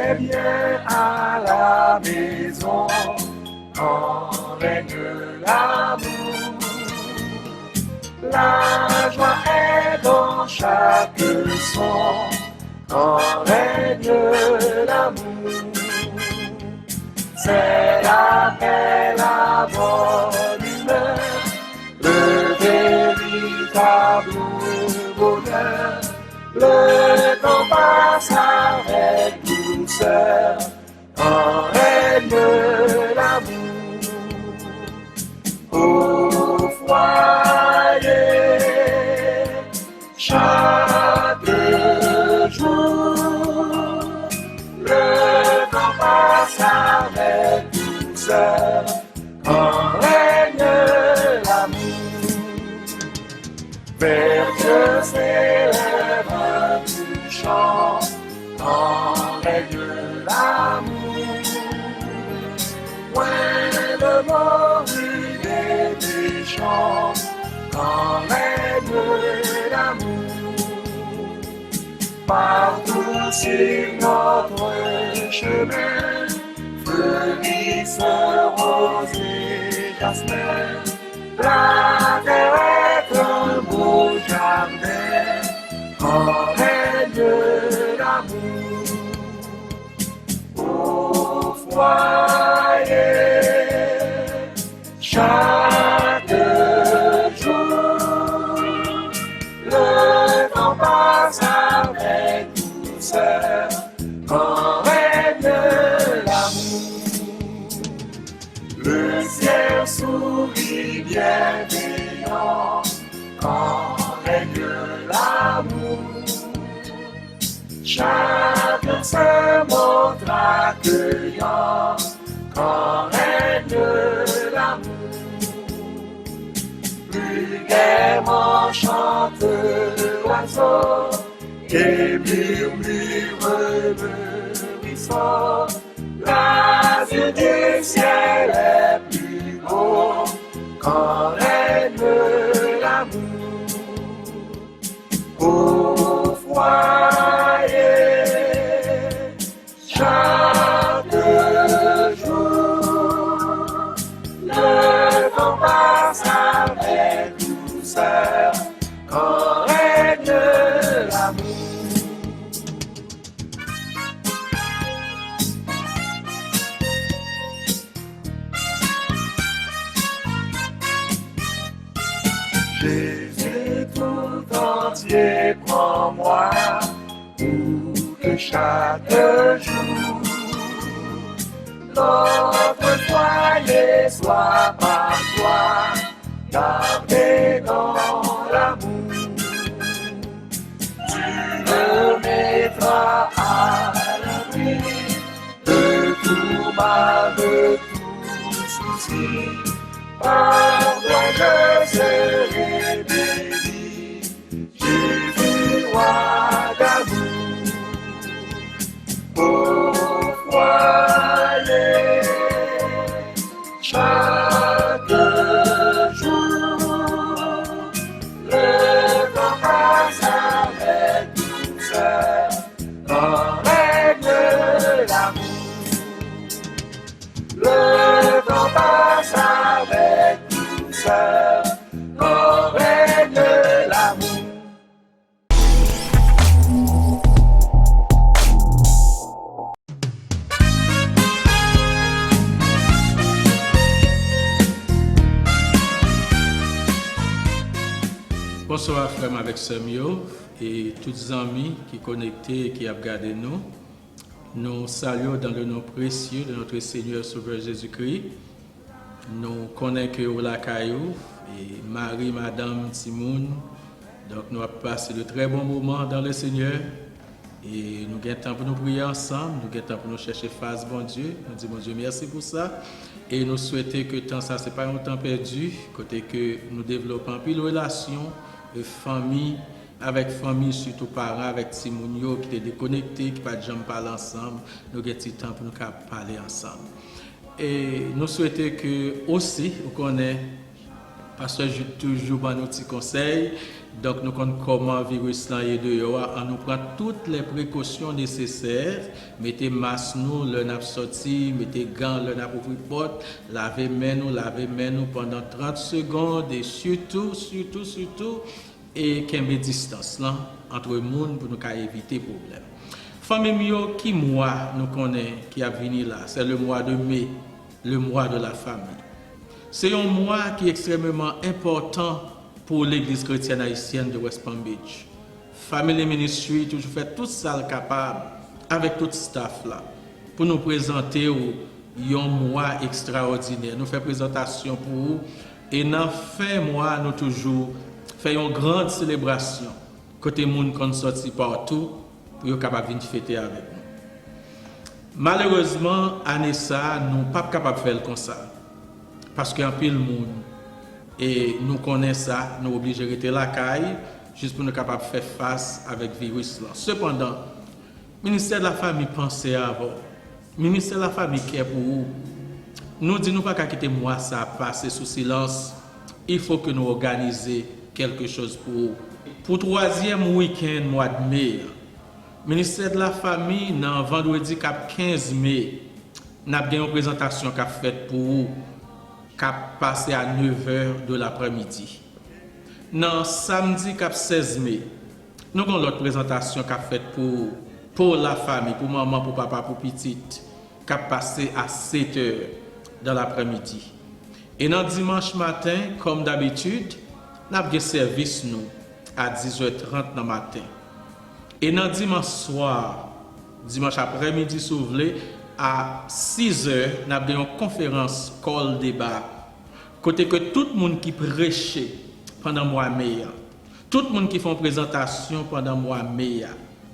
est bien à la maison quand règne l'amour. La joie est dans chaque son quand règne l'amour. C'est la paix, la bonne humeur, le véritable bonheur. Le temps passe avec douceur quand règne l'amour. Au foyer, chaque jour, le temps passe avec douceur quand règne l'amour. Vers Dieu s'élève du chant quand règne l'amour. Loin de mourir des méchants quand règne l'amour. Partout sur notre chemin, fleurissent roses et jasmin. La terre est un beau jardin quand règne l'amour. Au foyer, chaque jour, le temps passe avec douceur quand règne l'amour. Le ciel sourit bienveillant quand règne l'amour. Chacun se montre accueillant quand règne l'amour. Plus gaiement chante l'oiseau et murmure le ruisseau. L'azur du ciel est plus beau quand règne l'amour. Au foyer, chaque jour, le temps passe avec douceur quand règne l'amour. Jésus tout entier, prends-moi pour que chaque jour notre foyer soit par toi gardé dans l'amour. Tu me mettras à l'abri de tout mal, de tout souci. Par toi je serai béni, Jésus, roi d'amour. Au foyer, chaque jour, le temps passe avec douceur quand règne l'amour. Le temps passe avec douceur quand règne l'amour. Bonsoir frère avec Semio et tous les amis qui connectés et qui ont regardé nous. Nous saluons dans le nom précieux de notre Seigneur Sauveur Jésus-Christ. Nous connaissons que la caillou et Marie, Madame, Timoun. Donc nous avons passé de très bons moments dans le Seigneur. Et nous avons temps pour nous prier ensemble, nous avons temps pour nous chercher face, bon Dieu. Nous disons, bon Dieu, merci pour ça. Et nous souhaitons que tant ça, ce n'est pas un temps perdu, côté que nous développons plus de relations, de famille, avec famille, surtout parents, avec Timounio qui étaient déconnectés, qui ne pas jamais parler ensemble. Nous avons du temps pour nous parler ensemble. Et nous souhaitons que aussi, vous connaissez, pasteur toujours dans nos petits conseils, Donc nous connaissons comment le virus là est dehors, on nous prend toutes les précautions nécessaires, mettez masque nous, le n'a sorti, mettez gants, le n'a ouvert porte, lavez main nous pendant 30 secondes et surtout et qu'il y ait distance là entre les monde pour nous éviter problème. Famille mio qui mois nous connaît qui a venu là, c'est le mois de mai, le mois de la famille. C'est un mois qui est extrêmement important pour l'église chrétienne haïtienne de West Palm Beach. Family Ministry toujours fait tout ça capable avec tout le staff là pour nous présenter un mois extraordinaire. Nous faisons présentation pour vous et dans fin mois nous toujours faisons une grande célébration côté monde qu'on sorti partout pour être capable de fêter avec nous. Malheureusement, année ça, nous ne sommes pas capables de faire comme ça parce qu'il y a un pile monde. Et nous connaissons ça, nous sommes obligés de rester la caille juste pour nous capables de faire face avec le virus là. Cependant, le ministère de la Famille pensait avant. Le ministère de la Famille qui est pour vous. Nous disons pas qu'à quitter moi ça passer sous silence. Il faut que nous organisions quelque chose pour vous. Pour le troisième week-end mois de mai, le ministère de la Famille, dans vendredi 15 mai, nous avons une présentation qui a faite pour vous. Qui a passé à 9h de l'après-midi. Dans samedi 16 mai, nous avons l'autre présentation qui a faite pour la famille, pour maman, pour papa, pour petite, qui a passé à 7h de l'après-midi. Et dans dimanche matin, comme d'habitude, nous avons un service nous à 10h30 dans le matin. Et dans dimanche soir, dimanche après-midi, si vous voulez, à 6h, nous avons une conférence call débat. Côté que tout le monde qui prêchait pendant le mois de mai, tout le monde qui fait une présentation pendant le mois de mai,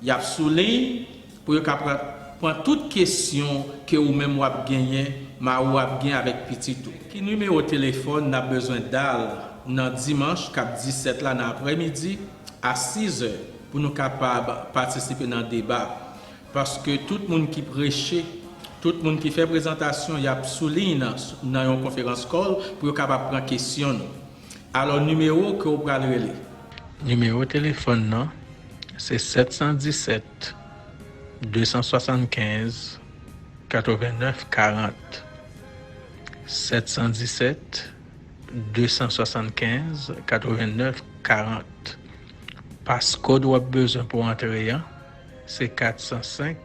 il y a souligné pour prendre toute question que vous-même avez gagné, ou avez gagné avec petit tout. Qui numéro de téléphone n'a besoin d'aller dans dimanche 17 là dans l'après-midi à 6h pour nous capables de participer dans le débat. Parce que tout le monde qui prêchait, tout le monde qui fait présentation, il y a souligné dans une conférence call pour être capable de prendre question. Alors, le numéro que vous pouvez relire. Numéro de téléphone, non, c'est 717 275 89 40. 717 275 89 40. Passcode ou besoin pour entrer, c'est 405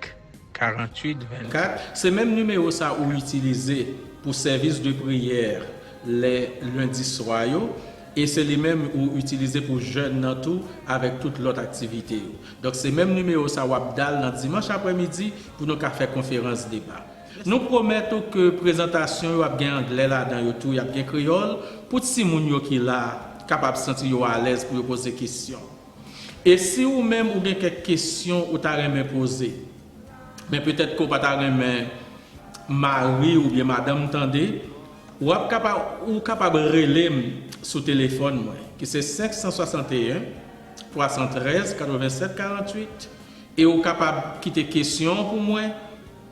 48 24. C'est même numéro ça ou utilisé pour service de prière les lundis soirs et c'est les mêmes ou utilisé pour jeunes dans tout avec toute l'autre activité. Donc c'est même numéro ça ou abdal dans dimanche après-midi pour nous faire conférence débat. Nous promettons que présentation y a bien anglais là dans tout, y a bien créole pour si moun yo qui là capable sentir à l'aise pour poser questions. Et si ou même ou bien quelques questions ou t'a remet poser, mais peut-être qu'on pas t'a remet Marie ou bien madame tendez, ou capable relais sur téléphone moi qui c'est 561 313 87 48 et ou capable quitter question pour moi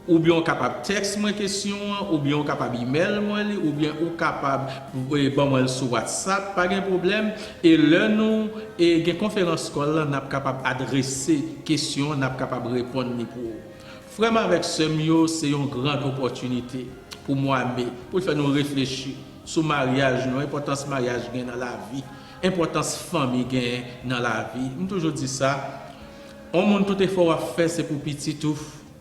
ou bien capable texte moi question ou bien capable email moi ou bien ou capable bon moi sur WhatsApp pas de problème et là nous et une conférence call là n'a capable adresser question n'a capable répondre pour vraiment avec ce mieux c'est une grande opportunité pour moi mais pour faire nous réfléchir sur mariage non importance mariage gain dans la vie importance famille gain dans la vie on toujours dit ça on monde tout effort à faire c'est pour petit tout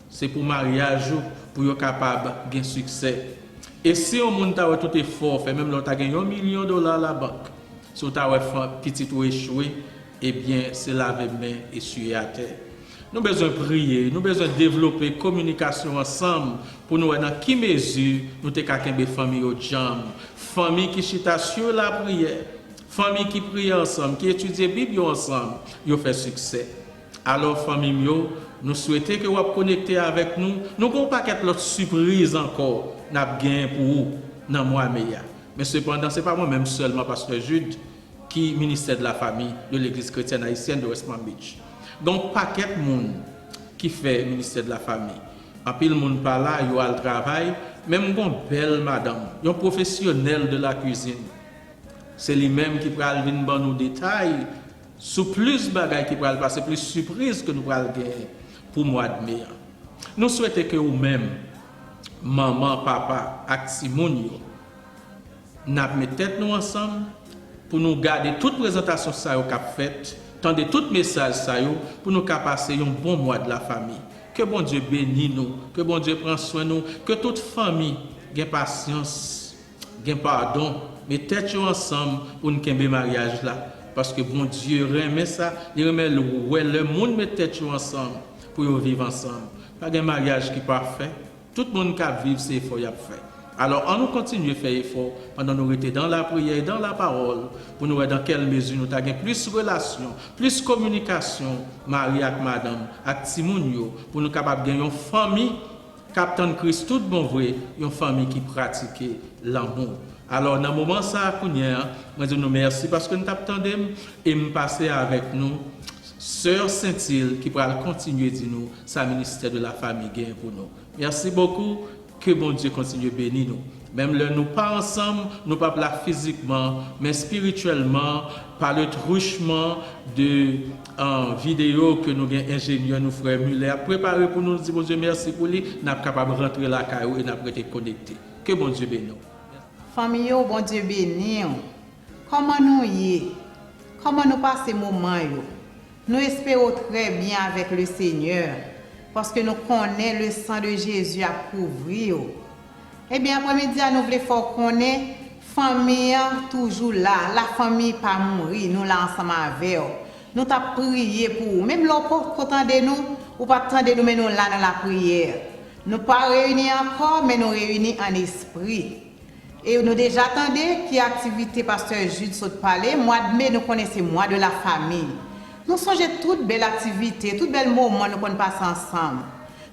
c'est pour mariage pour être capable de succès. Et si on monte à tout effort, fait même l'autre a gagné $1 million à la banque, si on a petit ou échoué, eh bien c'est laver main et essuyer à terre. Nous avons besoin de prier, nous avons besoin de développer communication ensemble pour nous voir dans quelle mesure nous avons des familles au jam, famille qui chita sur la prière, famille qui prie ensemble, qui étudie la Bible ensemble, ils fait succès. Alors famille nous souhaitons que vous connectez avec nous. Nous n'avons pas d'autres surprises encore n'a gain pour vous dans mois meilleur. Mais cependant, ce n'est pas moi-même seulement, Pasteur Jude, qui est ministère de la famille de l'église chrétienne haïtienne de West Palm Beach. Donc, paquet de monde qui fait ministère de la famille. En pile monde par là, il y a le travail. Même une belle madame, un professionnel de la cuisine. C'est lui-même qui peut venir dans nos détails Sous plus bagaille qui pral passer, plus surprise que nous pral gagner pour mois de mai. Nous souhaitons que vous-même, maman, papa, ak Simon yo, n'a mis tête nous ensemble pour nous garder toute présentation ça yo qu'a faite, tendez tout message ça yo pour nous passer un bon mois de la famille. Que bon Dieu bénisse nous, que bon Dieu prenne soin de nous, que toute famille ait patience, ait pardon, mais tête yo ensemble pour nous kembe mariage là parce que bon Dieu remet ça, il remet le monde met tête yo ensemble pour vivre ensemble. Pas de mariage qui est parfait. Tout le monde qui vit, c'est effort qu'il a fait. Alors, on nous continue à faire effort pendant que nous étions dans la prière, dans la parole, pour nous voir dans quelle mesure nous avons plus de relations, plus de communication, Marie avec madame, avec Simonio, pour nous capables de gagner une famille, Captain Christ, tout bon vrai, une famille qui pratique l'amour. Alors, dans ce moment, ça, je dis nous merci parce que nous t'attendons et nous passer avec nous. Sœur Saint-Île qui pourra continuer de nous, sa ministère de la famille gain pour nous. Merci beaucoup, que bon Dieu continue de bénir nous. Même là, nous pas ensemble, nous pas là physiquement, mais spirituellement, par le truchement de vidéo que nous avons ingénieur, nous frère Muller, a préparé pour nous dire bon Dieu merci pour lui, nous sommes capables de rentrer la caillou et nous sommes été connectés. Que bon Dieu bénisse nous. Famille, bon Dieu bénisse. Comment nous y est? Comment nous passons moment yo? Nous espérons très bien avec le Seigneur parce que nous connaissons le sang de Jésus à couvrir. Eh bien, après-midi, nous voulons faire connaître famille toujours là, la famille pas mourir, nous là ensemble avec eux. Nous t'avons prié pour vous. Même l'on peut attendre nous ou pas attendre nous, mais nous là dans la prière. Nous pas réunis encore, mais nous réunis en esprit. Et nous déjà attendons qui activité pasteur Jude saute parler. Mois de mai, nous connaissons mois de la famille. Nous songeons toutes belles activités, toutes belles moments nous passons ensemble.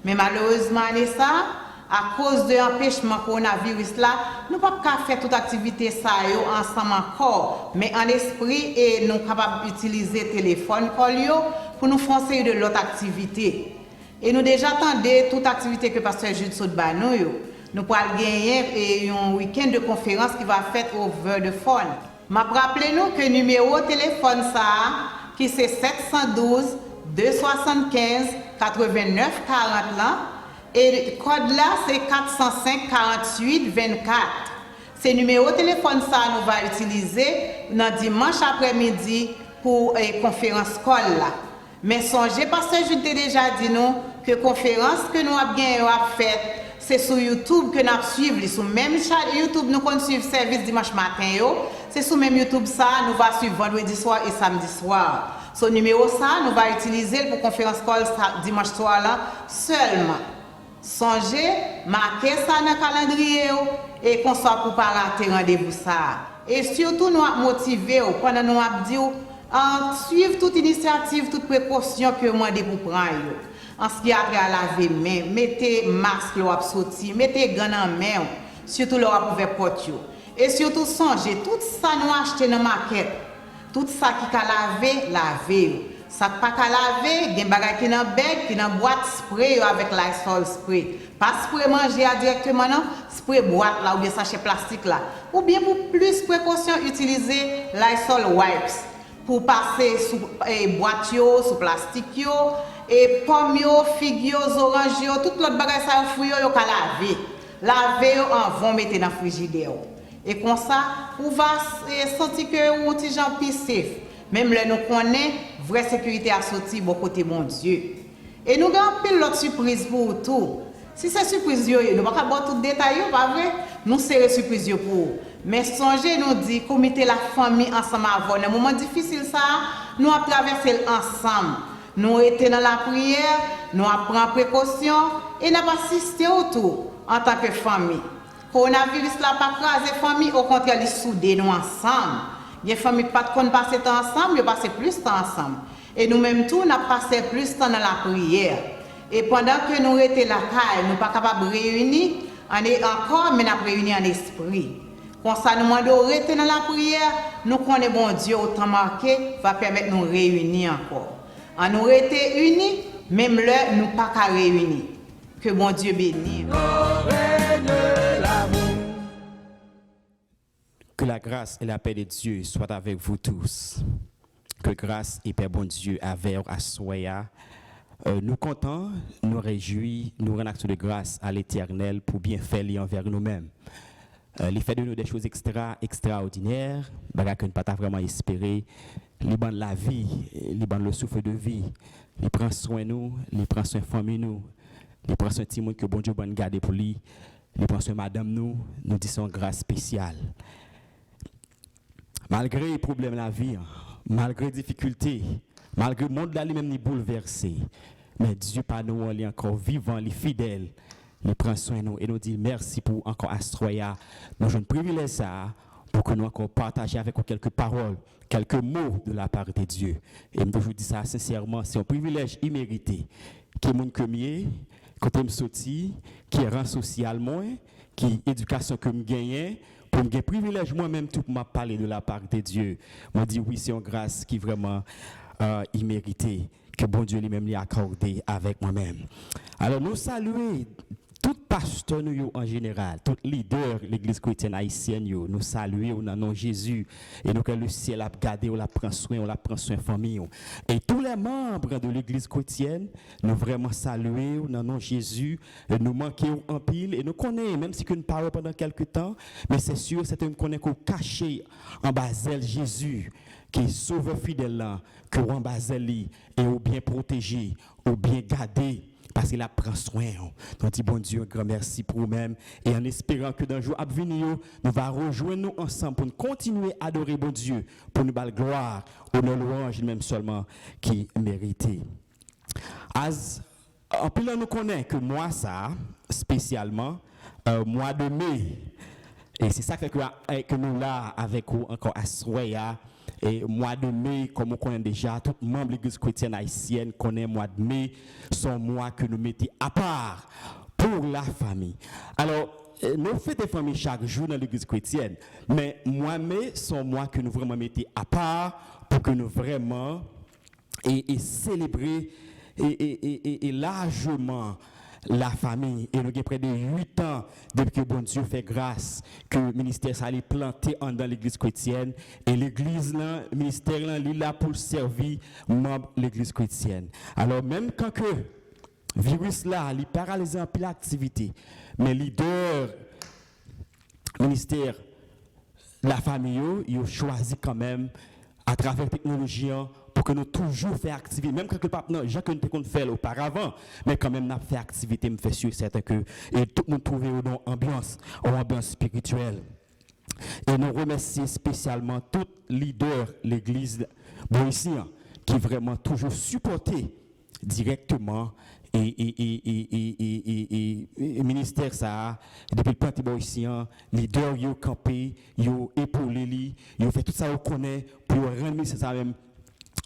Mais malheureusement, ça, à cause de l'empêchement coronavirus là, nous ne pouvons pas faire toute activité ça ensemble encore. Mais en esprit, et nous sommes capables d'utiliser le téléphone pour nous foncer de l'autre activité. Et nous déjà attendons toute activité que pasteur Jude saute nous pourrons gagner un week-end de conférence qui va faire over the phone. Je rappelle nous que le numéro de téléphone ça, qui c'est 712 275 89 40 là, et le code là c'est 405 48 24. Ce numéro de téléphone ça nous va utiliser dans dimanche après-midi pour conférence call là. Mais songez parce que je t'ai déjà dit nous que conférence que nous avons faite c'est sur YouTube que nous suivons. Sur même chaîne YouTube, nous continuons suivre service dimanche matin. C'est sur même YouTube ça, nous va suivre vendredi soir et samedi soir. Ce numéro ça, nous va utiliser pour conférence call dimanche soir là seulement. Songez, marquez ça dans le calendrier et qu'on soit pour pas rater rendez-vous ça. Et surtout nous motiver pendant nous dit suivre toute initiative, toute précaution que moi pour prendre. En ce qui a trait à laver main, mettez masque là sorti, mettez gants en main, surtout là pour faire porte. Et surtout songez tout ça nous acheter dans market, tout ça qui ka laver. Ça pas ka laver, gen bagay qui dans bag, qui dans boîte spray avec Lysol spray. Pas spray manger directement non, spray boîte là ou bien sachet plastique là. Ou bien pour plus précaution utiliser Lysol wipes pour passer sous boîte yo, sous plastique yo. Et pommes, figues, oranges, tout l'autre bagage ça fruits yo ka laver. Laver en vont mettre dans frigidaire. Et comme ça, on va sentir que on petit gens plus safe. Même là nous connaît vraie sécurité à sortir bon côté mon Dieu. Et nous avons pile l'autre surprise pour tout. Si c'est surprise yo, nous pas voir tout détail pas vrai. Nous c'est surprise yo pour. Mais songez nous dit comité la famille ensemble avant un moment difficile ça, nous avons traversé ensemble. Nous étions dans la prière, nous avons pris précaution et nous avons assisté autour en tant que famille. Coronavirus n'a pas crasé la famille, au contraire, il soudé nous ensemble. Les familles pas de passer temps ensemble, ils passent plus de temps ensemble. Et nous-mêmes tous, nous avons passé plus de temps dans la prière. Et pendant que nous étions là, nous ne sommes pas capables de réunir, on est encore, mais nous avons réuni en esprit. Quand ça nous demande de rester dans la prière, nous connaissons bon Dieu autant marqué, va permettre de nous réunir encore. En nous été unis, même là, nous pas qu'à réunir. Que bon Dieu bénisse. Que la grâce et la paix de Dieu soient avec vous tous. Que grâce et paix, bon Dieu, avec à soya. Nous comptons, nous réjouis, nous rendons acte de grâce à l'Éternel pour bien faire envers nous-mêmes. Il fait de nous des choses extraordinaires, bagarre que nous pas vraiment espéré. Il donne la vie, il donne le souffle de vie. Il prend soin de nous, il prend soin de la famille nous, il prend soin de Timon que bon Dieu va garder pour lui. Il prend soin de madame nous disons grâce spéciale. Malgré les problèmes de la vie, malgré les difficultés, malgré le monde là lui-même est bouleversé, mais Dieu par nous, il est encore vivant, il est fidèle. Il prend soin de nous et nous dit merci pour encore Astroya. Nous avons un privilège ça pour que nous encore partagions avec vous quelques paroles, quelques mots de la part de Dieu. Et je vous dis ça sincèrement, c'est un privilège immérité. Qui est mon premier, quand je me sorti, qui est rang social moins, qui est éducation que je gagne, pour me gagner privilège moi-même tout m'a parlé de la part de Dieu. Moi dit oui, c'est une grâce qui est vraiment immérité que bon Dieu lui-même lui a accordé avec moi-même. Alors nous saluons tout pasteur nous en général, tout leader de l'église chrétienne haïtienne nous saluons dans nom Jésus et nous que le ciel a gardé, on la prend soin, on la prend soin famille et tous les membres de l'église chrétienne nous vraiment saluons dans nom Jésus, et nous manquons en pile et nous connaissons même si que nous parlons pendant quelques temps, mais c'est sûr c'est un connaît qu'on caché en basel Jésus qui est sauveur fidèle là, que en basel et au bien protégé, au bien gardé. Parce qu'il a pris soin. Donc, dit bon Dieu, un grand merci pour vous-même. Et en espérant que dans le jour à venir, nous allons rejoindre nous ensemble pour nous continuer à adorer bon Dieu, pour nous donner gloire, honneur, louange, même seulement qui méritait. En plus, nous connaissons que moi, ça, spécialement, mois de mai, et c'est ça que nous là avec vous encore à Soya. Et mois de mai, comme on connaît déjà, tout membre de l'église chrétienne haïtienne connaît mois de mai, son mois que nous mettons à part pour la famille. Alors, nous faisons des familles chaque jour dans l'église chrétienne, mais mois de mai, son mois que nous vraiment mettons à part pour que nous vraiment et célébrer et largement la famille. Et nous avons près de 8 ans depuis que bon Dieu fait grâce que le ministère s'est planté dans l'église chrétienne. Et l'église, le ministère, il est là pour servir membres de l'église chrétienne. Alors même quand que le virus là, il paralyse un peu l'activité, mais leader, ministère, la famille, il a choisi quand même à travers la technologie pour que nous toujours fassions activité, même quand le pape non, Jacques ne peut faire auparavant, mais quand même n'a fait activité, me fait sûr certain que et tout le monde trouve une ambiance spirituelle. Et nous remercions spécialement tout leader de l'église boïsienne qui vraiment toujours supporté directement et ministère ça depuis le parti boïsien leader yo campé yo épaulé yo fait tout ça on connaît pour rendre ça même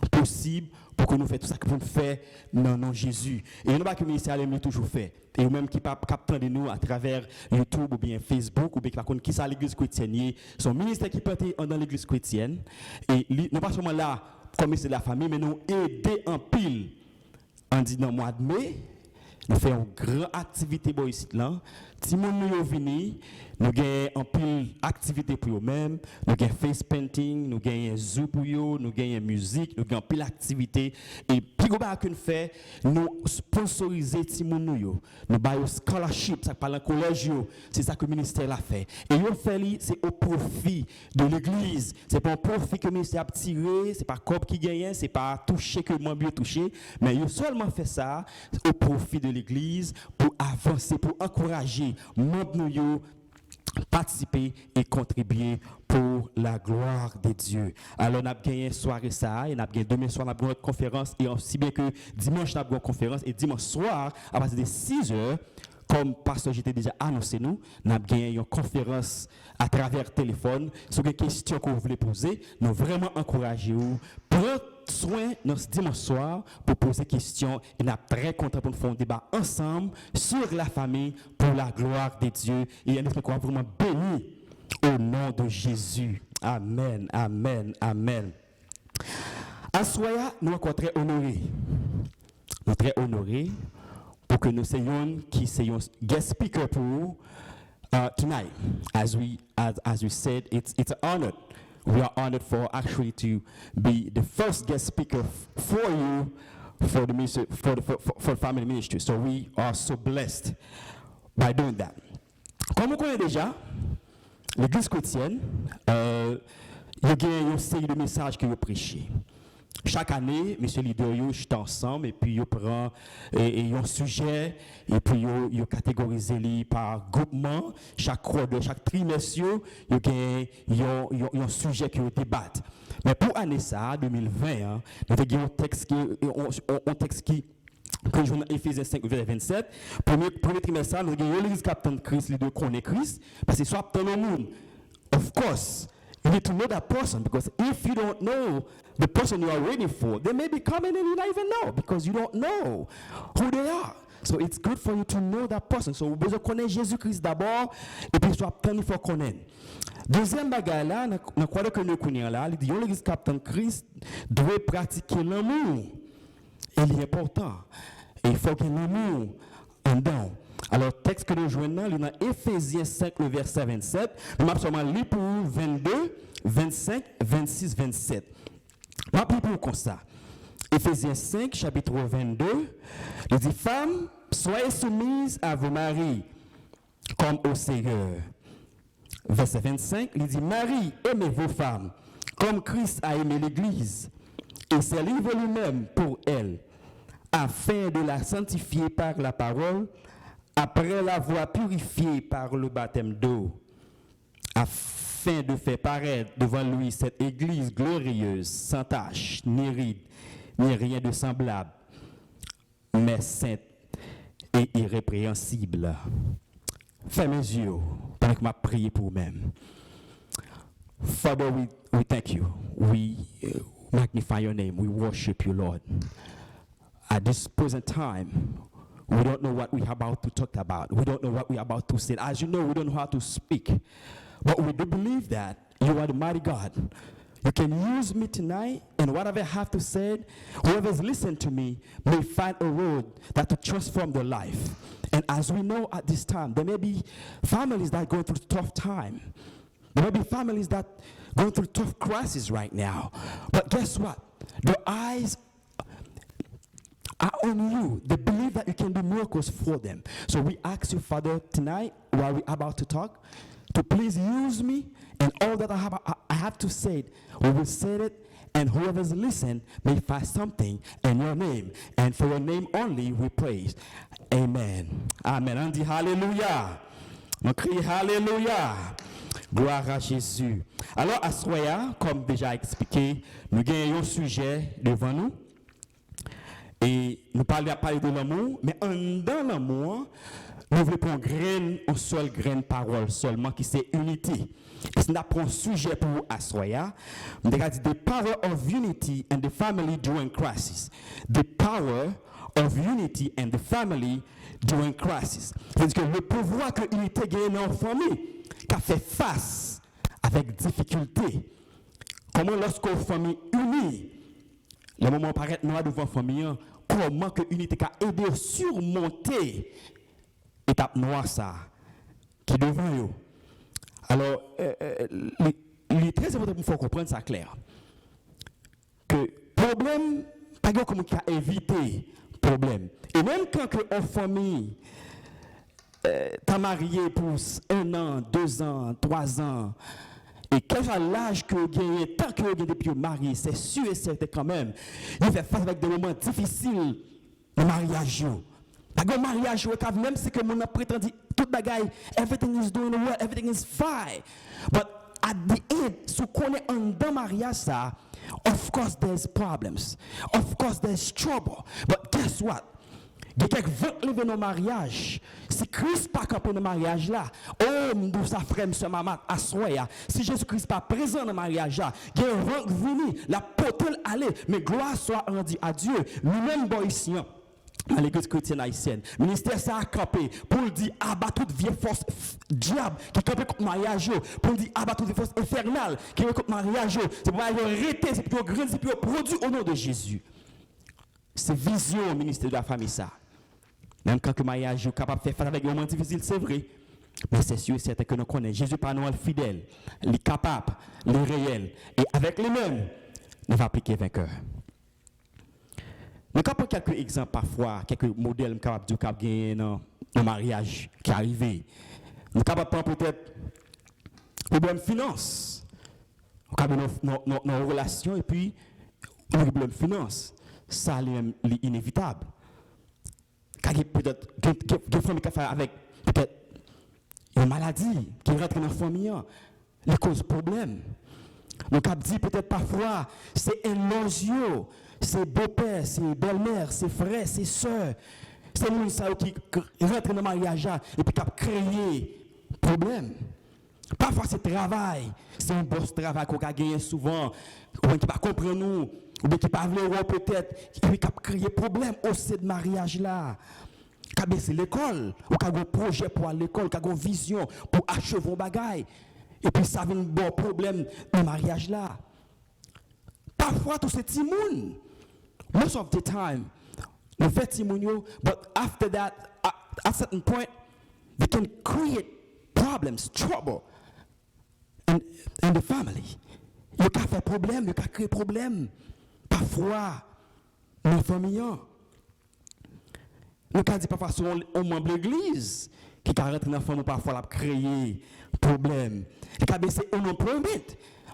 possible pour que nous fassions tout ça que nous faisons dans nom Jésus. Et nous pas que le ministère l'a toujours fait. Et même qui pas captant de nous à travers YouTube ou bien Facebook ou bien qui ça l'église chrétienne, son ministère qui peut être dans l'église chrétienne et non pas seulement là comme c'est la famille mais nous aider en pile. En dit dans le mois de mai, nous faisons une grande activité pour ici là. Si nous venons, nous avons en pile activité pour eux-mêmes, nous avons face painting, nous avons zoo pour eux, nous avons musique, nous avons pile activité. Et plus que nous fait, nous sponsoriser Timon nous avons scholarship, ça parle en collège, c'est ça que le ministère a fait. Et nous fait c'est au profit de l'église. C'est pas un profit que le ministère a tiré, c'est pas corps qui gagne, c'est pas touché que moi bien touché, mais il a seulement fait ça au profit de l'église pour avancer, pour encourager membres nous participer et contribuer pour la gloire de Dieu. Alors, on a gagné une soirée ça, et on a gagné demain soir, on a gagné une conférence, et aussi bien que dimanche, on a gagné une conférence, et dimanche soir, à partir de 6 heures, comme pasteur j'étais déjà annoncé nous, on a gagné une conférence à travers téléphone, sur des questions que vous voulez poser, nous vraiment encourager vous, prendre soin notre dimanche soir pour poser des questions et nous sommes très contents pour faire un débat ensemble sur la famille pour la gloire de Dieu et nous sommes vraiment bénis au nom de Jésus. Amen, amen, amen. À Soya, nous sommes encore très honorés. Nous sommes très honorés pour que nous soyons qui soyons guest speaker pour tonight. As we said, it's an honor we are honored for actually to be the first guest speaker for you for the ministry, for family ministry. So we are so blessed by doing that. Comme on connaît déjà, l'Église chrétienne, il y a une série de messages que vous prêchez. Chaque année, messieurs les leaders, ils sont ensemble et puis ils prennent un sujet et puis ils catégorisent par groupement. Chaque trimestre, il y a un sujet qui débattent. Mais pour l'année 2020, nous avons un texte qui que je Éphésiens 5, verset 27. Premier trimestre, nous avons l'église Captain Christ, les deux connaissent Christ, parce que soit dans le monde, of course, you need to know that person, because if you don't know the person you are waiting for, they may be coming and you don't even know, because you don't know who they are. So it's good for you to know that person. So vous besoin de connaître Jésus-Christ d'abord, et puis soit il faut connaître. Deuxième bagage là, dans quoi que nous connaissons là, l'église Captain Christ doit pratiquer l'amour. Il est important. Et il faut qu'il y ait l'amour en dedans. Alors, texte que nous jouons là, dans Éphésiens 5, le verset 27, nous avons seulement lu pour 22, 25, 26, 27. Je vais pour comme ça. Éphésiens 5, chapitre 22, il dit, femmes, soyez soumises à vos maris, comme au Seigneur. Verset 25, il dit, Marie, aimez vos femmes, comme Christ a aimé l'Église, et s'est livré lui-même pour elle, afin de la sanctifier par la parole, après l'avoir purifiée par le baptême d'eau, afin de faire paraître devant lui cette Église glorieuse, sans tache, ni ride, ni rien de semblable, mais sainte et irrépréhensible. Fermez mes yeux pendant que je prie pour vous-même. Father, we thank you. We magnify your name. We worship you, Lord. At this present time, we don't know what we're about to talk about. We don't know what we're about to say. As you know, we don't know how to speak. But we do believe that you are the mighty God. You can use me tonight, and whatever I have to say, whoever's listening to me may find a road that will transform their life. And as we know at this time, there may be families that are going through a tough time. There may be families that are going through tough crisis right now. But guess what? Their eyes are on you. They believe that you can do miracles for them. So we ask you, Father, tonight, while we're about to talk, to please use me, and all that I have to say, we will say it, and whoever's listening may find something in your name. And for your name only, we praise. Amen. Amen. On dit Hallelujah. On crie Hallelujah. Gloire à Jésus. Alors, à Soya, comme déjà expliqué, nous avons un sujet devant nous. Et nous parlons de l'amour, mais dans l'amour, nous voulons prendre une seule graine parole seulement, qui c'est unité. Et si nous prenons un sujet pour vous à Soya, nous avons dit the power of unity and the family during crisis. The power of unity and the family during crisis. C'est-à-dire que le pouvoir que l'unité gagne dans la famille, qui a fait face avec difficulté. Comment lorsqu'une famille unie, le moment paraît noir devant la famille, comment que l'unité a aidé à surmonter l'étape noire ça qui est devant vous. Alors, il est très important pour comprendre ça clair. Que problème, pas comme qui a évité problème. Et même quand une famille t'as marié pour 1 an, 2 ans, 3 ans, et quel soit l'âge que vous gagnez, tant que vous gagnez depuis marié, c'est sûr et certain quand même, il fait face avec des moments difficiles de mariage. Parce que le mariage, même si mon prétend tout bagaille, everything is doing well, everything is fine. But at the end, si vous connaissez un mariage, ça, of course there's problems. Of course there's trouble. But guess what? Il y a quelques vents lever dans le mariage. Si Christ pas campé dans le mariage là, oh, nous ça frère, monsieur maman, à soya. Si Jésus-Christ pas présent dans le mariage là, il y a un vent venu, la potelle aller, mais gloire soit rendue à Dieu. Lui-même, bon ici, dans l'église chrétienne haïtienne, le ministère ça a campé pour dire abattre toute vieille force diable qui campé contre le mariage, pour dire abattre toute force infernale qui campé contre le mariage. C'est pour arrêter, c'est pour grandir, c'est pour produire au nom de Jésus. C'est vision au ministère de la famille ça. Même quand le mariage est capable de faire face avec des moments difficiles, c'est vrai. Mais c'est sûr et certain que nous connaissons Jésus par nous fidèle, il est capable, il est réel. Et avec lui-même, nous va appliquer vainqueur. Nous avons quelques exemples parfois, quelques modèles capables de gagner dans le mariage qui est arrivé. Nous sommes capables de prendre peut-être problème de finance. Nous avons nos relations et puis un problème de finance. Ça, c'est inévitable. Peut-être des familles qui font avec peut-être une maladie qui rentre dans la famille, les causes problème. Donc, on dit peut-être parfois, c'est un logio, c'est beau-père, c'est belle-mère, c'est frère, c'est soeur. C'est nous qui rentrent dans le mariage et puis qui créé problème. Parfois, c'est travail, c'est un boss travail qu'on a gagné souvent, ou bien qui ne comprend pas nous, ou bien qui ne parle pas peut-être, et puis qui a créé problème au sein de mariage là. Qui a baissé l'école, ou qui a un projet pour aller à l'école, qui a une vision pour achever un bagage. Et puis ça a un bon problème dans le mariage là. Parfois, tout c'est timoun. Most of the time, nous faisons timoun, but after that, at a certain point, they can create problems, trouble in the family. Il y a fait problème, il y a créé problème. Parfois, dans la famille. Nous avons dit parfois sur un membre de l'église qui a rentré dans la famille parfois a créé problème. Il a baissé un employment.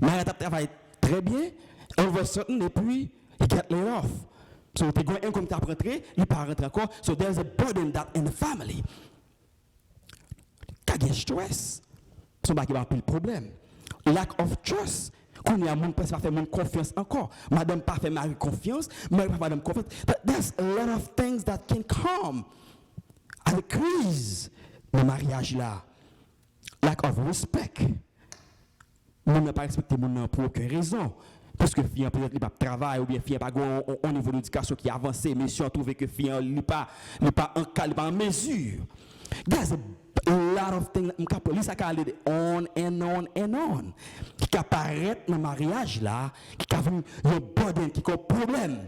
Mais il a travaillé très bien, on va sortir et puis il get laid off. So tu as un comme tu as rentré, il n'est pas rentré encore. So there's a burden that in the family. Il y a stress. So il y a un problème. Lack of trust. Quand il y a mon personne pas fait confiance encore. Madame pas fait mari confiance, mari pas madame confiance. There's a lot of things that can come as a crise dans le mariage là. Lack of respect. Mon n'a pas respecté mon pour aucune raison. Parce que fille peut-être il pas travail ou bien fille pas au niveau de l'éducation qui avancé, mais si on trouve que fille n'est pas en calme, pas en mesure. There's a lot of things ça can aller on and on and on qui apparaît dans le mariage là, qui a un burden qui a un problème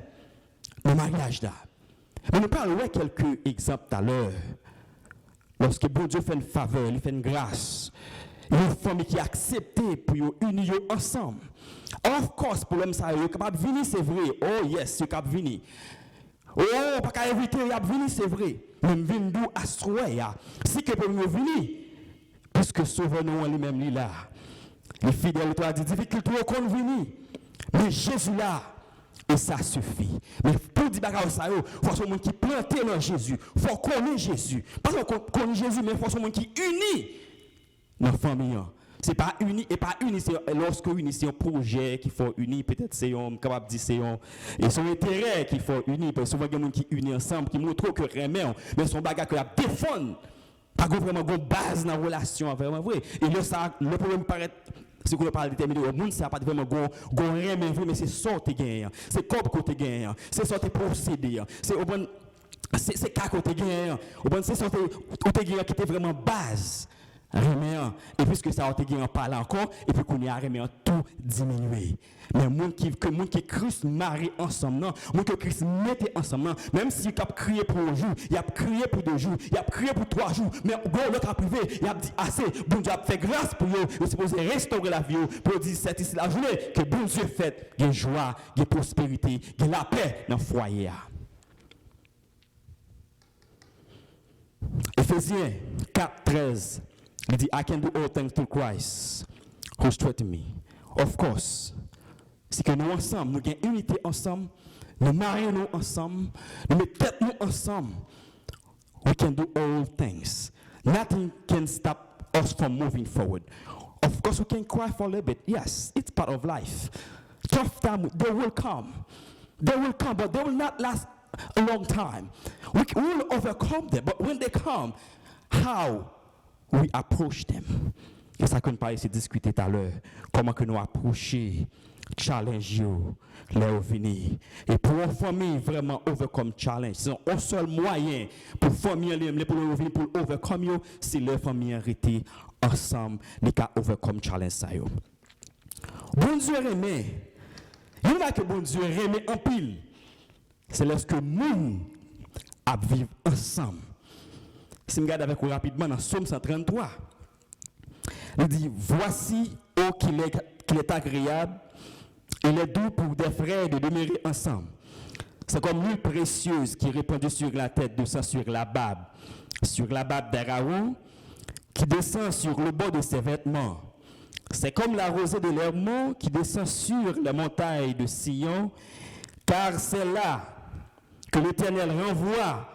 dans le mariage là. Mais nous parlons de quelques exemples tout à l'heure. Lorsque bon Dieu fait une faveur, il fait une grâce, il y a une famille qui a accepté pour unir ensemble. Of course, le problème ça, il est capable de venir, c'est vrai. Oh yes, il est capable de venir. Oh, pas qu'à éviter, il a venir, c'est vrai. Même venir à souhait, si que peut venir, puisque sauveur nous lui-même lui là. Les fidèles toi dit difficulté qu'on venir. Mais Jésus là, et ça suffit. Mais pour dire bagarre ça, il faut que monde qui planté dans Jésus, il faut connaître Jésus. Pas qu'on connaît Jésus, mais il faut que monde qui uni dans la famille. C'est pas uni et pas uni, c'est lorsque uni c'est un projet qu'il faut unir, peut-être c'est un capable dire c'est un et son intérêt qu'il faut unir parce que souvent il y a des gens qui unissent ensemble qui montrent que remet mais son bagage que la défendre pas vraiment une base dans la relation vraiment vrai et là ça le problème paraît si on parle déterminé au monde ça pas vraiment gon remet vrai mais c'est sorte gain c'est comme côté gain c'est sorte procédé c'est au bon c'est cas côté gain au bon c'est sorte côté gain qui était vraiment base remet et puisque ça a été gagné en parlant encore et puis qu'on y a remet tout diminué mais monde qui Christ marie ensemble non monde que Christ mettait ensemble même si il a crié pour un jour il a crié pour 2 jours il a crié pour 3 jours mais l'autre a privé il a dit assez bon Dieu a fait grâce pour eux il supposé restaurer la vie pour dire c'est ici la journée que bon Dieu fait de joie de prospérité de la paix dans le foyer. Éphésiens 4:13 il dit, I can do all things through Christ who strengthens me. Of course, c'est que nous ensemble, nous avons une unité ensemble, nous marions nous ensemble, nous mettons tête nous ensemble. We can do all things. Nothing can stop us from moving forward. Of course, we can cry for a little bit. Yes, it's part of life. Tough time, they will come. They will come, but they will not last a long time. We will overcome them, but when they come, how we approach them. Et ça qu'on parle ici discuter tout à l'heure. Comment que nous approcher challenge les venir. Et pour une famille vraiment overcome challenge, c'est un seul moyen pour famille les pour venir pour overcome c'est leur famille arrêter ensemble les cas overcome challenge ça yo. Bon Dieu remet. Il y a que bon Dieu remet en pile. C'est lorsque nous à vivre ensemble. Si je regarde avec vous rapidement dans Somme 133, Il dit, voici, oh, qu'il est agréable, il est doux pour des frères de demeurer ensemble. C'est comme l'huile précieuse qui est répandue sur la tête de sang, sur la barbe d'Aaron, qui descend sur le bord de ses vêtements. C'est comme la rosée de l'Hermon qui descend sur la montagne de Sion, car c'est là que l'Éternel renvoie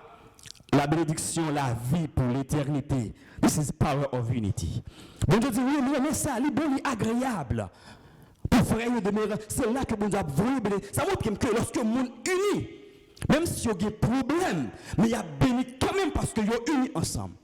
la bénédiction, la vie pour l'éternité. This is power of unity. Bon Dieu dit, oui, mais ça, il est bon, il est agréable. Pour frère de mes, c'est là que bon Dieu a voulu bénir. Ça montre que lorsque le monde uni, même si il y a des problèmes, mais il y a béni quand même parce qu'ils sont unis ensemble.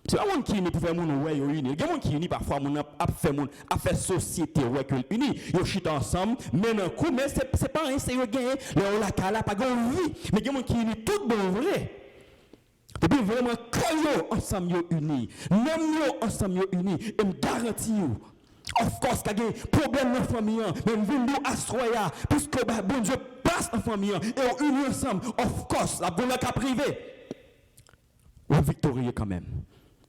C'est pas monde qui est uni pour faire mon ouais uni. Il y a des gens qui est uni parfois a fait société ouais que uni. Ils chute ensemble, mais un coup mais c'est pas un c'est gagner. Là la cala pas grand vie, mais il y a des gens qui est uni tout bon vrai. Depuis vraiment quand ensemble yo unis, même yo ensemble yo unis, et me garantis you. Of course, il y a des problèmes dans la famille, mais nous venons à puisque bon Dieu passe en famille et on unit ensemble. Of course, la bonne cas privé. On est victorieux quand même.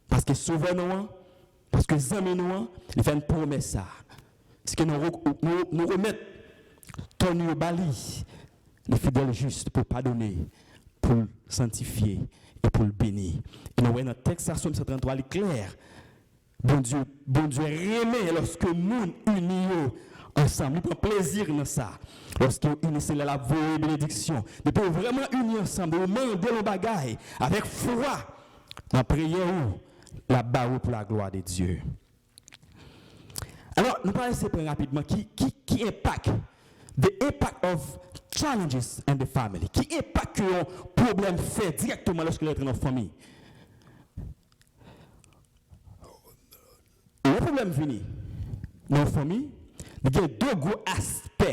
Parce que souvent nous, parce que les amis nous, ils font une promesse. C'est que nous remettons ton au bali, les fidèles justes pour pardonner, pour sanctifier et pour le bénir. Et nous voyons dans le texte, ça Somme 133, il est clair. Bon Dieu remet lorsque nous unis ensemble. Il prend plaisir dans ça. Lorsque nous unissons la voie et bénédiction. Depuis vraiment unis ensemble, nous demandons nos bagailles avec foi. Dans prière la barre pour la gloire de Dieu. Alors, nous parlons très rapidement qui impact the impact of challenges in the family. Qui impact que un problème fait directement lorsque l'être dans la famille. Le problème vient dans la famille, il y a deux gros aspects,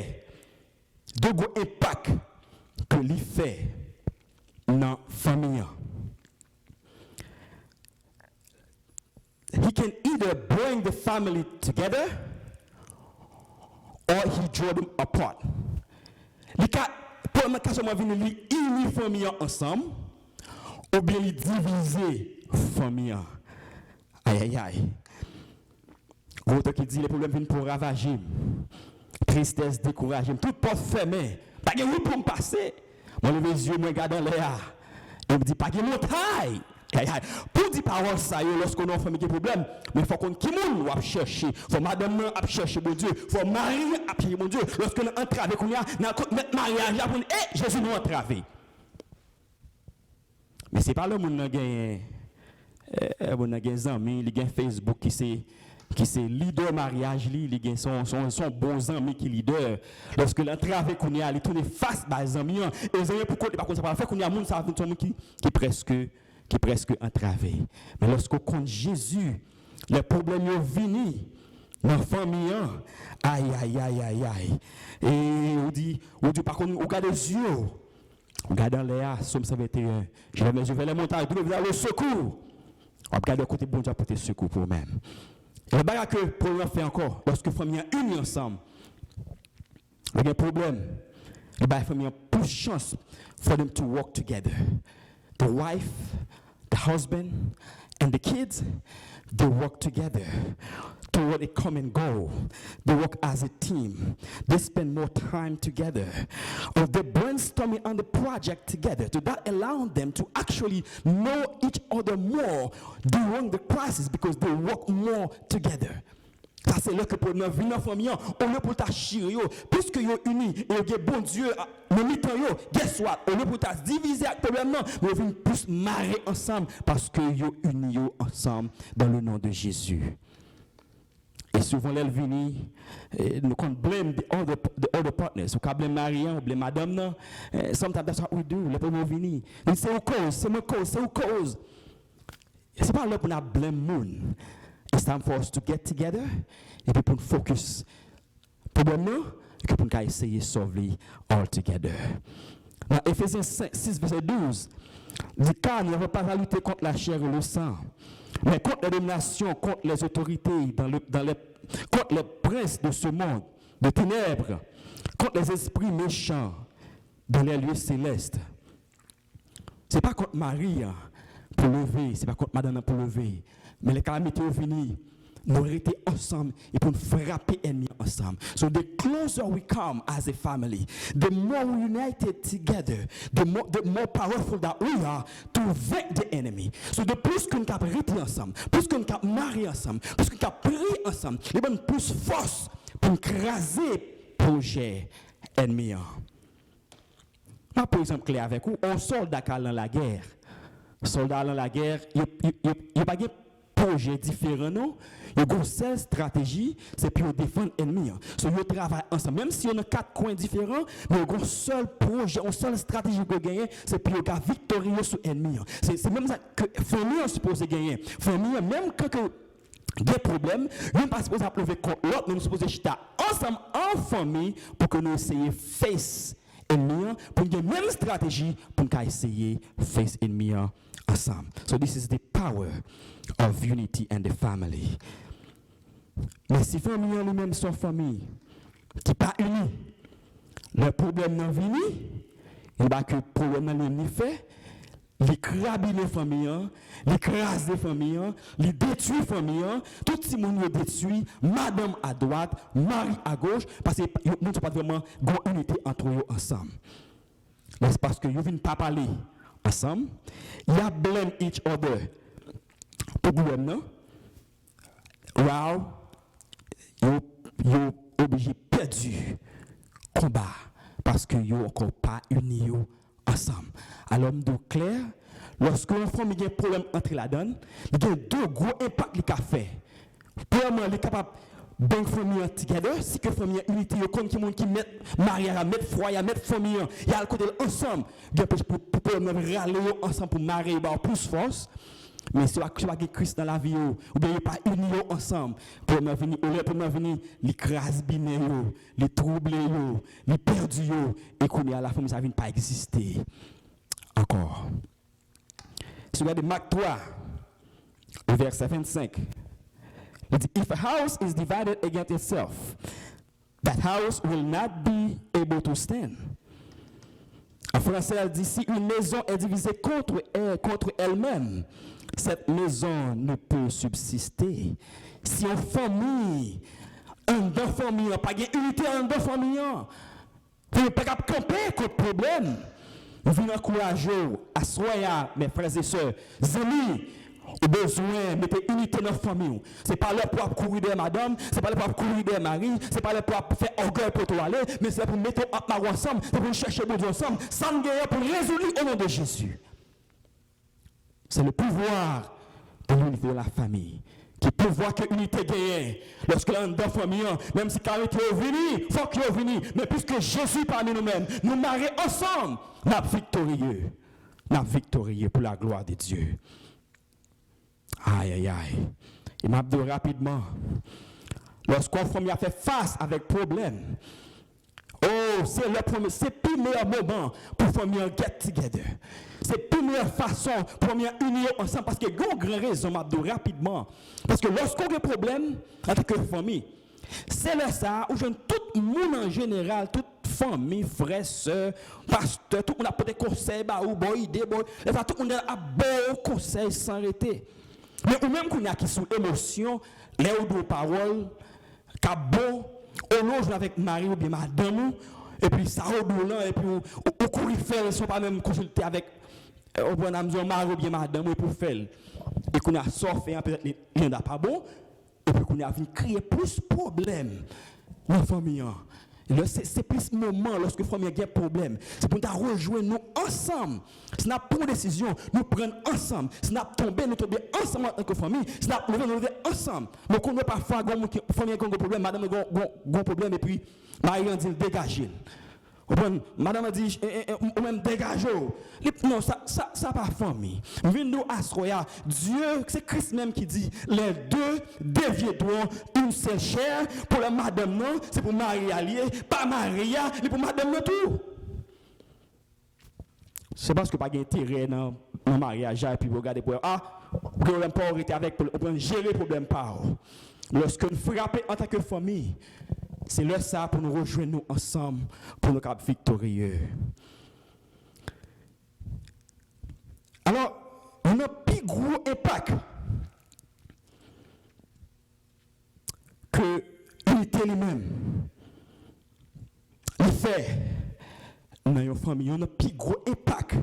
deux gros impacts que l'on fait dans la famille. He can either bring the family together or he draw them apart. Pour ma venir unir la famille ensemble ou bien diviser la famille. Aïe aïe aïe. L'autre qui dit les problèmes viennent pour ravager, tristesse, décourager, tout porte fermée. Pas de route pour me passer. Moi, lever les yeux, moi, regarde dans l'air. Et me dit, pas de montagne. Pour dire parole ça, lorsqu'on a un famille qui a des problèmes, mais il faut qu'on qui moun va chercher. Il faut madame a chercher mon Dieu. Il faut mari a chercher mon Dieu. Lorsqu'on a entravé, qu'on a mettre mariage, là, pour Jésus nous entravé. Mais c'est pas le monde qui a des amis, qui a Facebook qui c'est leader mariage li son bons amis qui leader lorsque l'entrave qu'on y a il tourne face à les amis et les amis pour côté par contre ça pas fait qu'on y a monde ça qui presque entravé mais lorsqu'on compte Jésus les problèmes viennent dans la famille aïe et on dit par contre on regarde les yeux on regarde dans l'air Somme 121 je vais vers les montagnes tout le secours on regarde côté bon Dieu apporter secours pour même. Le bagage que pour le faire encore, lorsque la famille est unie ensemble, il y a un problème. La famille a plus de chance for them to work together. The wife, the husband, and the kids, they work together toward a common goal. They work as a team. They spend more time together. Or they brainstorming on the project together. So that allows them to actually know each other more during the crisis because they work more together. Ça c'est là que pour nous venir en famille, on est pour t'achir yo, puisque yo unis et yo bon Dieu nous mettons yo, guess what? On est pour ta diviser avec problème non, mais on vient plus marrer ensemble parce que yo unis yo ensemble dans le nom de Jésus. Et souvent, les vini, nous can blame the other partners. Nous can blame Marianne, ou blame Madame. No? Sometimes that's what we do. Les premiers vini. C'est au cause, c'est mon cause, c'est au cause. C'est pas là pour nous blame moun. It's time for us to get together et puis pour focus. Problème non, et puis pour nous essayer de sauver all together. Dans Ephésiens 6, verset 12, dit car nous n'avons pas à lutter contre la chair et le sang. Mais contre les dominations, contre les autorités, contre les princes de ce monde, de ténèbres, contre les esprits méchants dans les lieux célestes. Ce n'est pas contre Marie pour lever, ce n'est pas contre Madame pour lever, Mais les calamités sont venues. Nous restons ensemble et pour nous frapper l'ennemi ensemble. So the closer we come as a family, the more we united together, the more powerful that we are to fight the enemy. So de plus que nous avons rester ensemble, plus que nous avons marié ensemble, plus que nous avons prié ensemble, nous avons plus force pour écraser le projet ennemi. Moi, par exemple, avec vous, un soldat qui est dans la guerre. Soldat dans la guerre, il n'y a pas de projet différent, non? Il y a une seule stratégie, c'est pour défendre l'ennemi. So, ils travaillent ensemble. Même si on a 4 coins différents, mais il y a un seul projet, une seule stratégie pour gagner, c'est pour gagner victorieux sur l'ennemi. C'est même ça que la famille est supposée gagner. Famille, même quand il y a des problèmes, nous ne sommes pas supposés lever contre l'autre, nous sommes supposés chiter ensemble en famille pour que nous essayions de face l'ennemi, pour une même stratégie pour nous essayer de face l'ennemi ensemble. So this is the power of unity and the family. Mais si la famille lui-même sont famille qui n'est pas unie, le problème n'est pas venu, il n'y a que le problème n'est pas fait, il crabine les familles, il crase les familles, il détruit les familles, tout le monde est détruit, madame à droite, mari à gauche, parce que nous ne sommes pas vraiment une unité entre eux ensemble. Mais c'est parce que nous ne viennent pas parler ensemble, il y a blame each other. Pour le gouvernement, ils sont obligés de perdre le combat parce qu'ils ne sont encore pas unis ensemble. Alors, nous clair, lorsque une famille a un problème entre la donne, il y a 2 gros impacts qu'il a fait. Premièrement, il est capable de bien famille together, si que famille unité, comme qui monde qui met mariage, mettre foyer, mettre famille, il y a le côté ensemble, il y a pour râler ensemble pour marier, plus force. Mais si vous avez Christ dans la vie, ou bien pas unis ensemble, pour venir l'écraser, les troubler, les perdre, et qu'on est à la famille, ça ne vient pas exister encore. Si vous regardez Marc 3, verset 25, il dit, if a house is divided against itself, that house will not be able to stand. En français, elle dit, si une maison est divisée contre elle-même, cette maison ne peut subsister. Si en famille, pas d'unité en deux familles, vous n'êtes pas capable de camper contre le problème. Vous venez encourager, asseoir, mes frères et sœurs, amis, au besoin, mettez unité dans la famille. Ce n'est pas là pour courir de madame, ce n'est pas là pour courir de mari, ce n'est pas là pour faire orgueil pour toi aller, mais c'est pour mettre ensemble, c'est pour chercher Dieu ensemble, sans guerre pour résoudre au nom de Jésus. C'est le pouvoir de l'unité de la famille. Qui peut voir que l'unité gagne. Lorsque l'un dans la famille, même si caractère est venu, il faut qu'il est venu. Mais puisque Jésus parmi nous-mêmes, nous marions ensemble, nous sommes victorieux. Nous sommes victorieux pour la gloire de Dieu. Aïe, aïe, aïe. Et m'a dit rapidement, lorsqu'on famille a fait face avec problème, oh, c'est le premier, c'est le meilleur moment pour famille get together. C'est la première façon pour famille unir ensemble parce que il y a une grande raison, m'a dit rapidement. Parce que lorsqu'on a un problème en tant que famille, c'est là ça où tout le monde en général, toute famille, frères, sœurs, pasteurs, tout le monde a peut-être conseils, ou bonne idée, tout le monde a bon conseil sans arrêter. Mais ou même qu'on a qui sont émotions, les ou deux paroles, qu'à bon, on loge avec Marie ou bien madame, et puis ça au boulot, et puis on courir faire, ils ne sont pas même consultés avec Marie ou bien madame, pour faire. Et qu'on a sorti, peut-être il n'a pas bon, et puis qu'on a venu créer plus de problèmes dans la famille. C'est plus le moment lorsque la famille a un problème. C'est pour nous rejoindre nous ensemble. Si nous prenons une décision, nous prenons ensemble. Si nous tombons, nous tombons ensemble en tant que famille. Si nous levons ensemble. Mais quand nous parfois, la famille a un problème, madame a un problème, et puis Marie a dit dégagez. Madame a dit, ou même dégagez. Non, ça pas famille. Venez-nous asseoir. Dieu, c'est Christ même qui dit, les deux deviendront une seule chair. Pour la madame, non, c'est pour Marie alliée, pas Maria, mais pour madame, non tout. C'est parce que pas d'intérêt dans le mariage, et puis vous regardez pour vous n'avez pas arrêté avec, pour gérer le problème par. Lorsque nous frappons en tant que famille, c'est là ça pour nous rejoindre nous ensemble pour nous être victorieux. Alors, on a un plus gros impact unité lui-même. Il fait dans une famille, il y a un plus gros impact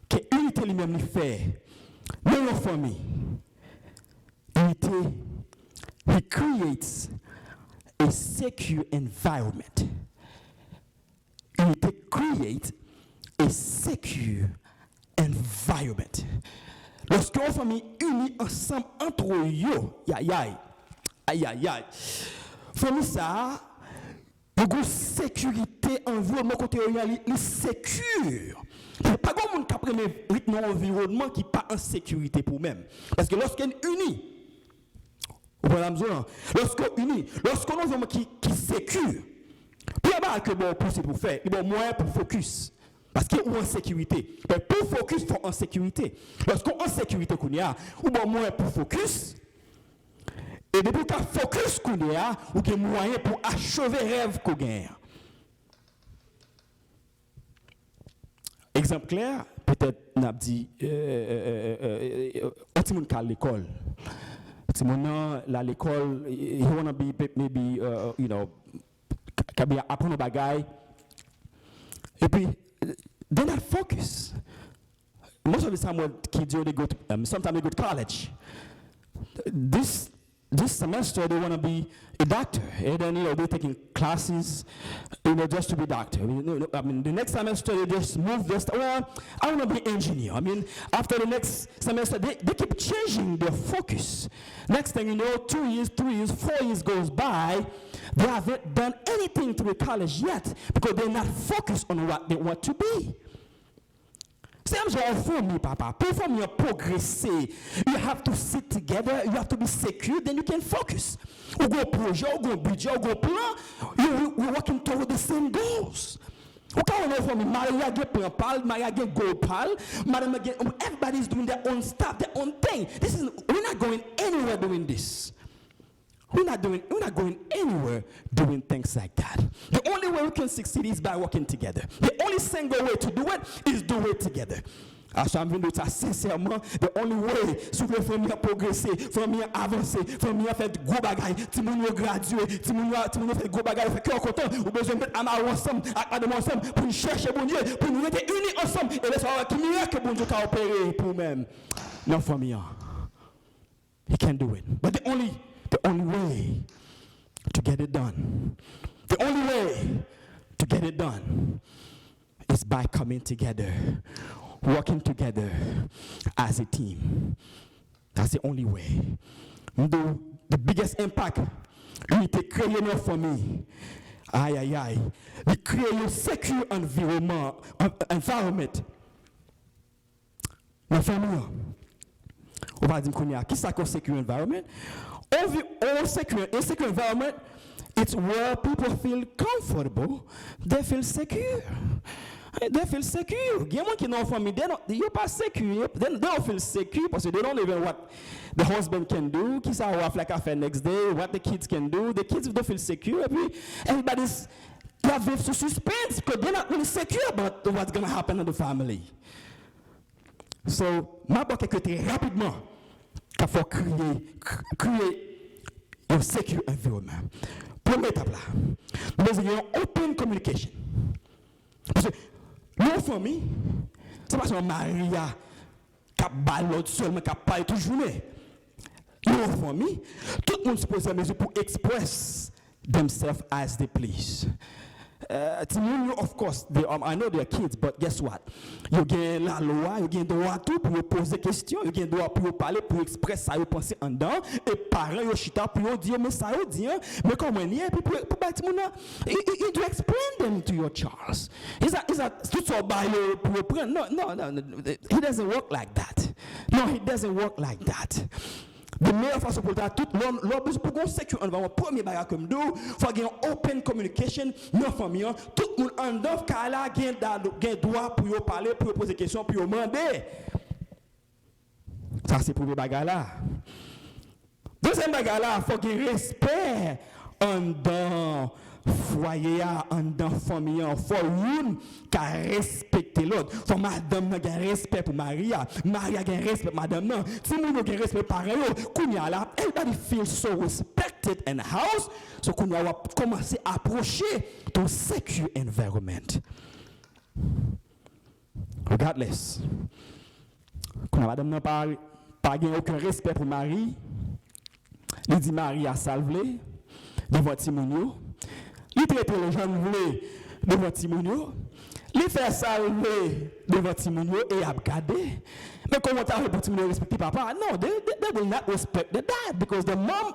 que l'unité lui-même il fait dans une famille. Unité, he creates a secure environment. Unity creates a secure environment. Lorsque une famille unie ensemble entre eux, aïe, famille ça, il y a une sécurité environnement côté il est sécure. Pas comme monde qui prend un environnement qui pas en sécurité pour même. Parce que lorsqu'on unis, lorsqu'on a un environnement qui sécure, puis il y a que bon possible pour faire, il y a moyen pour focus. Parce qu'il y a en sécurité. Mais pour focus, il faut en sécurité. Lorsqu'on est en sécurité, il y a moyen pour focus. Et depuis que focus qu'on a, ou qu'il y a moyen pour achever rêve qu'on gagne. Exemple clair, peut-être n'a dit on petit monde à l'école. Petit monde à l'école, he wanna be maybe you know, apprendre bagaille. Et puis they're not focused. Most of the time when kids they go to sometimes they go to college. This semester they want to be a doctor, and then they're taking classes, just to be doctor. The next semester they just move I want to be engineer. After the next semester they keep changing their focus. Next thing you know, 2 years, 3 years, 4 years goes by, they haven't done anything to the college yet because they're not focused on what they want to be. Same for me, Papa. For me to progress, you have to sit together, you have to be secure, then you can focus. You go project, you go budget, you go plan, you're working toward the same goals. For me, Maria get pal, Maria get gold pal, everybody's doing their own stuff, their own thing. We're not going anywhere doing this. We're not going anywhere doing things like that. The only way we can succeed is by working together. The only single way to do it is do it together. So I'm going to dire sincèrement, the only way si vous voulez faire progresser, faire avancer, faire faire gros bagaille, si vous voulez graduer, si vous voulez faire gros bagaille, faire cœur content, vous besoin de mettre ensemble, ensemble pour chercher bon Dieu, pour nous être unis ensemble et laisser voir qui miracle que bon Dieu a opéré pour nous-mêmes. Non famille. He can do it. But the only way to get it done, is by coming together, working together as a team. That's the only way. The biggest impact, unité créée dans famille. We create a secure environment. Dans famille. On va dire qu'on y a qui ça qu'on secure environment? A secure environment, it's where people feel comfortable, they feel secure. They feel secure. Il y a des gens qui n'ont pas famille, they are not secure. They don't feel secure because they don't even what the husband can do, qui ça va faire like next day, what the kids can do. The kids don't feel secure. Et puis, everybody's have to suspense because they're not really secure about what's going to happen in the family. So, ma banque est rapidement qu'il faut créer un secure environment. Première étape là, nous avons open communication. Parce que nos familles, c'est pas seulement Maria qui balade seulement, qui parle toute journée. Nos familles, tout le monde se pose à mesure pour express themselves as they please. Of course, I know they're kids, but guess what? You get la loi, you get droit tout pour poser des questions, you get droit pour parler, pour exprimer ça, vous pensez en dedans, et parents, you chita pour dire, mais ça, vous dire, mais comment il y a, puis pour bâtir mon nom, you do explain them to your child. Is that tout ça pour prendre? No, he doesn't work like that. No, he doesn't work like that. De meilleure façon pour tout l'homme pour qu'on sécure environnement premier bagage comme nous faut avoir une open communication dans famille tout le monde en dedans car là gain droit pour parler pour poser questions pour demander ça c'est premier bagage là deuxième bagage là faut avoir respect en dedans foyer en dans famille faut une qui respecte l'autre faut madame qui a respect pour Maria Maria qui a respect pour madame non si moun qui a respect pareil kounya là everybody feels so respected in the house so kounya va commencer à approcher ton secure environment regardless kounya madame n'a pas aucun respect pour Marie il dit Marie a salvé devant Timonio. Il traite les gens voulés devant Timonio. Il fait salver devant Timonio et a gardé. Mais comment t'as pour Timonio respecter papa? No, they will not respect the dad because the mom,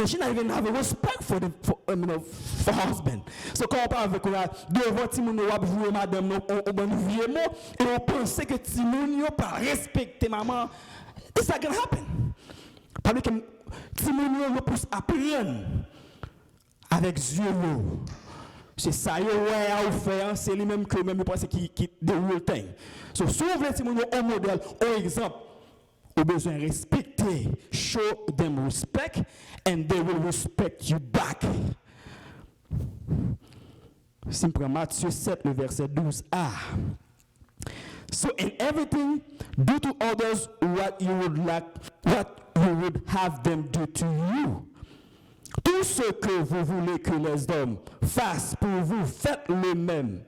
she not even have a respect for the for husband. So quand on parle avec devant Timonio, on jouer madame, on bon vieux mot et on pense que Timonio pas respecter maman. It's not gonna happen. Parce que Timonio le pousse à apprendre avec Dieu. C'est ça, ouais, faire, c'est lui-même que même pense qui the real thing. So, si vous voulez Timonio un modèle, un exemple, vous avez besoin de respecter, show them respect, and they will respect you back. Si on prend Matthieu 7, le verset 12a. So in everything, do to others what you would have them do to you. Tout ce que vous voulez que les hommes fassent pour vous, faites-le même.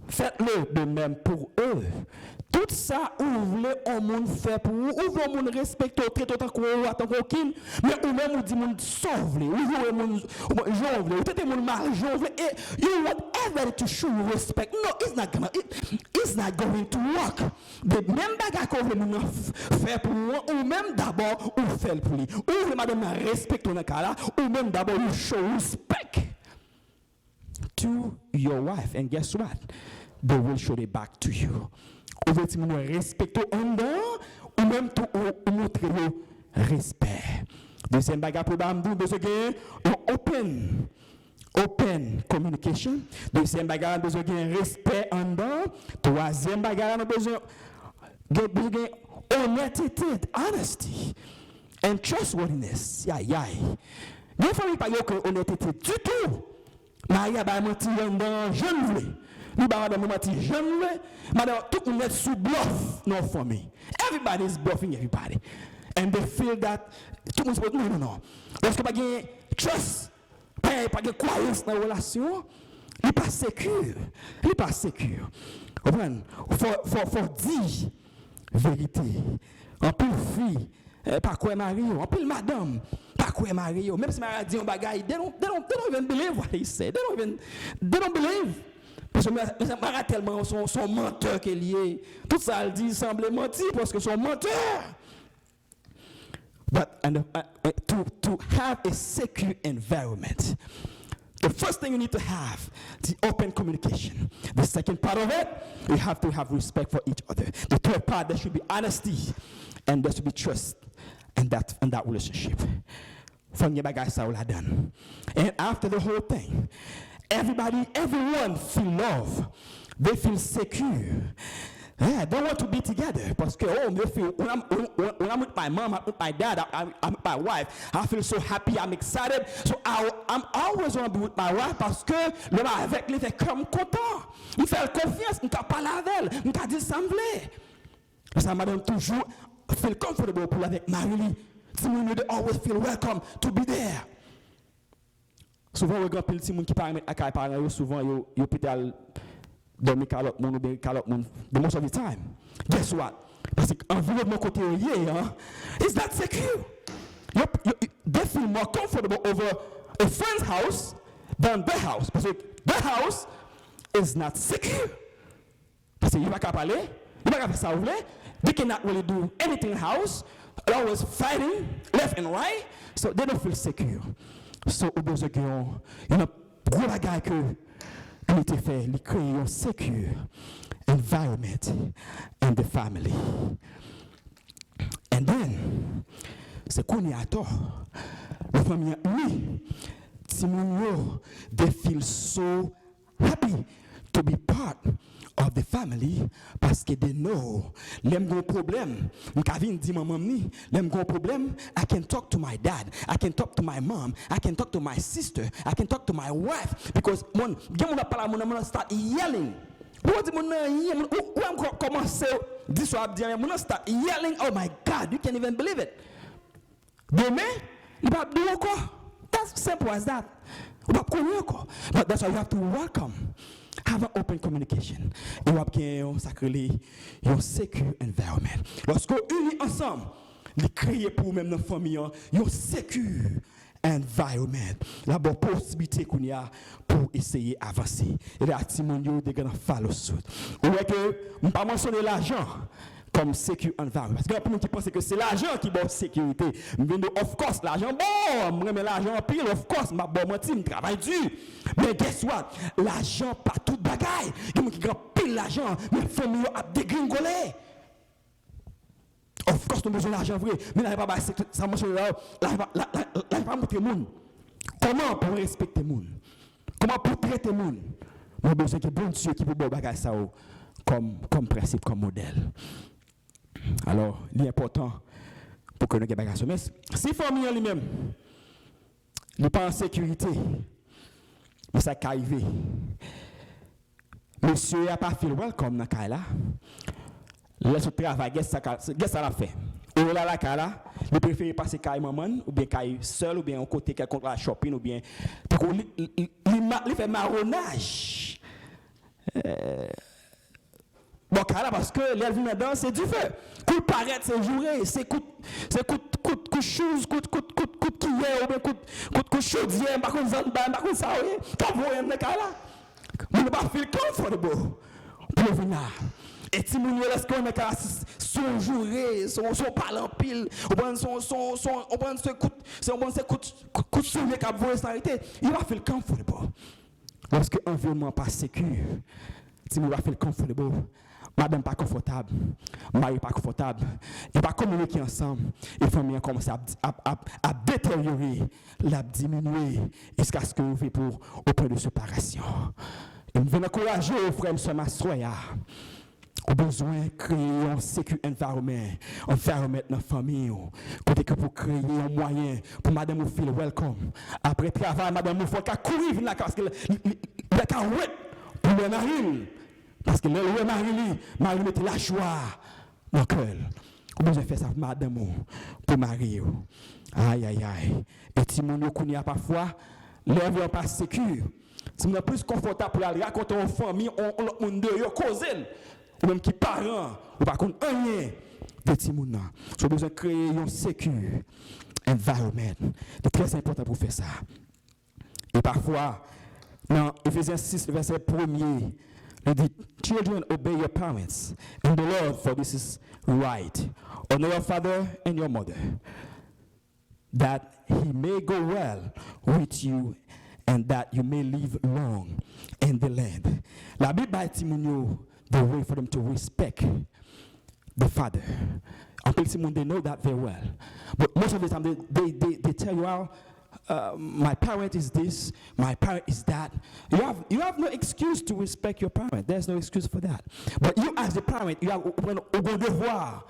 Faites-le de même pour eux. Tout ça, vous voulez un monde faire pour vous, ou vous monde respecter, traiter autant qu'on mais ou même vous dites monde sauver, ou vous monde jongle, ou traiter monde mal jongle, et you want everybody to show you respect. No, it's not going to work. The même bagarre qu'on veut faire pour moi, ou même d'abord ou faire pour lui, ou vous madame respecter dans cas là, ou même d'abord you show respect to your wife, and guess what? They will show it back to you. Ou veut dire respecter en dedans ou même tout montrer le respect. Deuxième bagarre pour bambou besoin de open communication. Deuxième bagarre besoin de respect en dedans. Troisième bagarre besoin de honnêteté, honesty and trustworthiness. Des fois il pas de honnêteté du tout. Maria va mentir en dedans, je ne veux. Nous madame mentir jeune madame tout le monde est sous bluff dans la famille. Everybody is bluffing everybody and they feel that tout le monde non parce que pas de trust pas de croyance dans la relation il pas sécure comprendre faut dire vérité en plus fille pas quoi mari en plus madame pas quoi mari même si mari dit un bagaille they don't even believe what he said they don't believe. Parce que Mara tellement son menteur qu'il y est. Tout ça, elle dit, semble mentir parce que son menteur. But to have a secure environment, the first thing you need to have is open communication. The second part of it, you have to have respect for each other. The third part, there should be honesty and there should be trust in that relationship. From your bagage, done. And after the whole thing, everyone feel love. They feel secure. Yeah, they want to be together. Parce que they feel when I'm with my mom, I'm with my dad, I'm with my wife. I feel so happy. I'm excited. So I'm always want to be with my wife parce que le avec lui fait comme content. Il fait confiance. Il t'a parlé avec elle. Il t'a dit semblé. Ça m'a donné toujours feel comfortable pour avec Marie. They always feel welcome to be there. Souvent, on regarde les gens qui parlent à la parole, souvent, ils peuvent dormir avec l'autre monde ou bien avec l'autre monde. The most of the time. Guess what? Parce que l'environnement côté it's not secure. They feel more comfortable over a friend's house than their house. Parce que their house is not secure. Parce qu'il n'y a pas qu'à parler, il n'y a pas qu'à faire ça. They cannot really do anything in the house. They're always fighting left and right. So they don't feel secure. So, au besoin qu'il y a un gros bagage que il a fait, il crée un secure environment in the family. And then, c'est qu'on y a tort. La famille unie, Timonio, they feel so happy to be part of the family parce que they know l'aime gon problème m'kavin dit maman ni l'aime gon problème I can talk to my dad, I can talk to my mom, I can talk to my sister, I can talk to my wife because mon gen mon parler mon start yelling. What do you commence this one mon start yelling, oh my God, you can't even believe it. Demain, il va do encore. That's simple as that. But that's why you have to welcome. Have an open communication. Et vous avez un sacré, un secure environment. Lorsque vous unis ensemble, vous créez pour vous-même dans la famille, un secure environment. La bonne possibilité qu'on y a pour essayer d'avancer. Et les testimonials, they're gonna follow suit. Vous voyez que, je ne vais pas mentionner l'argent comme secure environment. Parce qu'il y a beaucoup de gens qui pensent que c'est l'argent qui donne sécurité. Of course, l'argent bon, mais l'argent en pile, of course, ma bonne team travaille dur. Mais guess what? L'argent pas tout bagaille. Il y a des gens qui gagnent pile l'argent, mais la famille a dégringolé. Of course, nous avons besoin d'argent vrai, mais là, ça mentionne là, il va montrer le monde. Comment pour respecter le monde? Comment pour traiter le monde? Nous avons besoin de bon Dieu qui peut faire bagaille ça comme principe, comme modèle. Alors, l'important pour que nous ayons des bagages. Mais si la famille en lui-même n'est pas en sécurité, mais ça peut arriver. Monsieur n'a pas fait le welcome dans le cas là. Laisse le travail, qu'est-ce que ça a fait? Et là, il préfère passer à maman, ou bien seul, ou bien au côté quelqu'un contre la shopping, ou bien. Il fait marronnage. Bon, parce que l'air vient dedans, c'est du feu. Coup de paraître, c'est jouer, c'est coup de chose, coup de cuillère, ou bien coup de chaudière, par contre, ça, oui. Quand vous voyez dans le cas là, vous ne pas feel comfortable pour venir. Et si vous laissez qu'on est son jouer, son parler en pile, on prend ce coup de soulier qui a volé s'arrêter, il va faire comfortable. Lorsque l'environnement n'est pas sécure, si vous va faire comfortable, madame pas confortable, mari pas confortable, il va communiquer ensemble, et la famille commence à détériorer, à diminuer, jusqu'à ce que vous faites pour au point de séparation. Et nous venons encourager aux frères et sœurs Mastroya. Au besoin de créer un secure environment dans la famille, côté que pour créer un moyen pour madame vous feel welcome. Après travail, madame vous faut qu'à courir venir parce que il a qu'à wait pour le mari. Parce que le mari mettait la joie dans le cœur. Vous besoin faire ça pour madame pour mari. Aïe aïe aïe. Et si mon connaît parfois l'air n'est pas sécure. Si on est plus confortable pour aller raconter aux familles, on monde de causer. Ou même qui parents, ou par contre rien de Timouna. J'ai besoin de créer un secure environment. C'est très important pour faire ça. Et parfois, dans Ephésiens 6, verset 1er, il dit, Children, obey your parents in the Lord, for this is right. Honor your father and your mother, that he may go well with you and that you may live long in the land. La Bible dit Timounio, the way for them to respect the father. Until someone they know that very well. But most of the time they tell you, well, my parent is this, my parent is that. You have no excuse to respect your parent. There's no excuse for that. But you as the parent, you have un devoir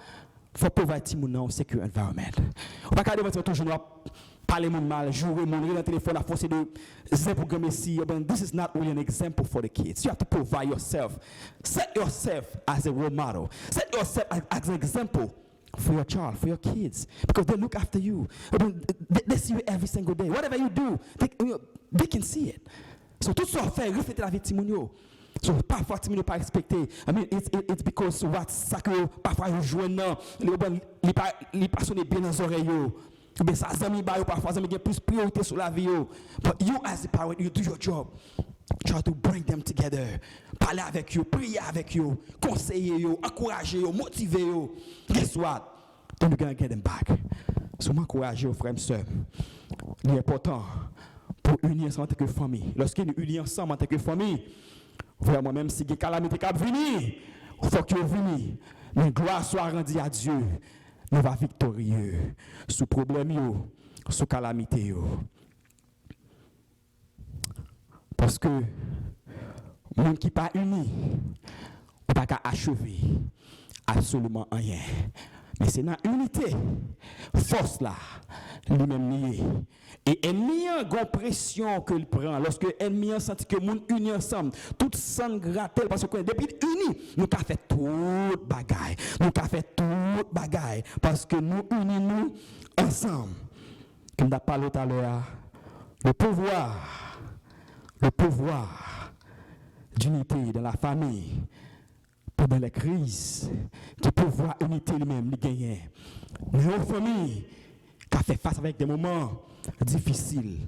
for provide Timoun a secure environment. On va garder votre toujours parler mon mal, jouer mon dans le téléphone, à force de programmer si. This is not really an example for the kids. You have to provide yourself. Set yourself as a role model. Set yourself as an example for your child, for your kids. Because they look after you. They see you every single day. Whatever you do, they can see it. So tout ça fait refléter la vie de Timounio. So parfois Timounio pas respecté. I mean, it's because what ça que parfois ils jouent non, les passionné bien dans les oreilles. Mais ça amis ba yo parfois amis plus priorité sur la vie yo. But you as a parent, you do your job. Try to bring them together. Parler avec eux, prier avec eux, conseiller eux, encourager eux, motiver eux. Guess what? Then you're going to get them back. So m'encourager aux frères et sœurs. Il est important pour unir ensemble en tant que famille. Lorsqu'ils nous unissent ensemble en tant que famille, vraiment même si il y a calamité qui venir, il faut que vous veniez. Mais gloire soit rendue à Dieu. Nous va victorieux sous problème yo, sous calamité yo. Parce que Monde qui pas uni, on pas qu'à achever absolument rien. Mais c'est dans l'unité, force là, lui-même lié. Et ennemi a une pression qu'il prend. Lorsque l'ennemi a senti que monde uni ensemble, toute sang gratte parce que depuis unis, nous avons fait toute bagaille. Nous avons fait toute bagaille parce que nous unis nous ensemble. Comme on a parlé tout à l'heure, le pouvoir d'unité dans la famille, pendant les crises, du pouvoir unité lui-même, lui gagne. Nos familles qui a fait face avec des moments difficiles,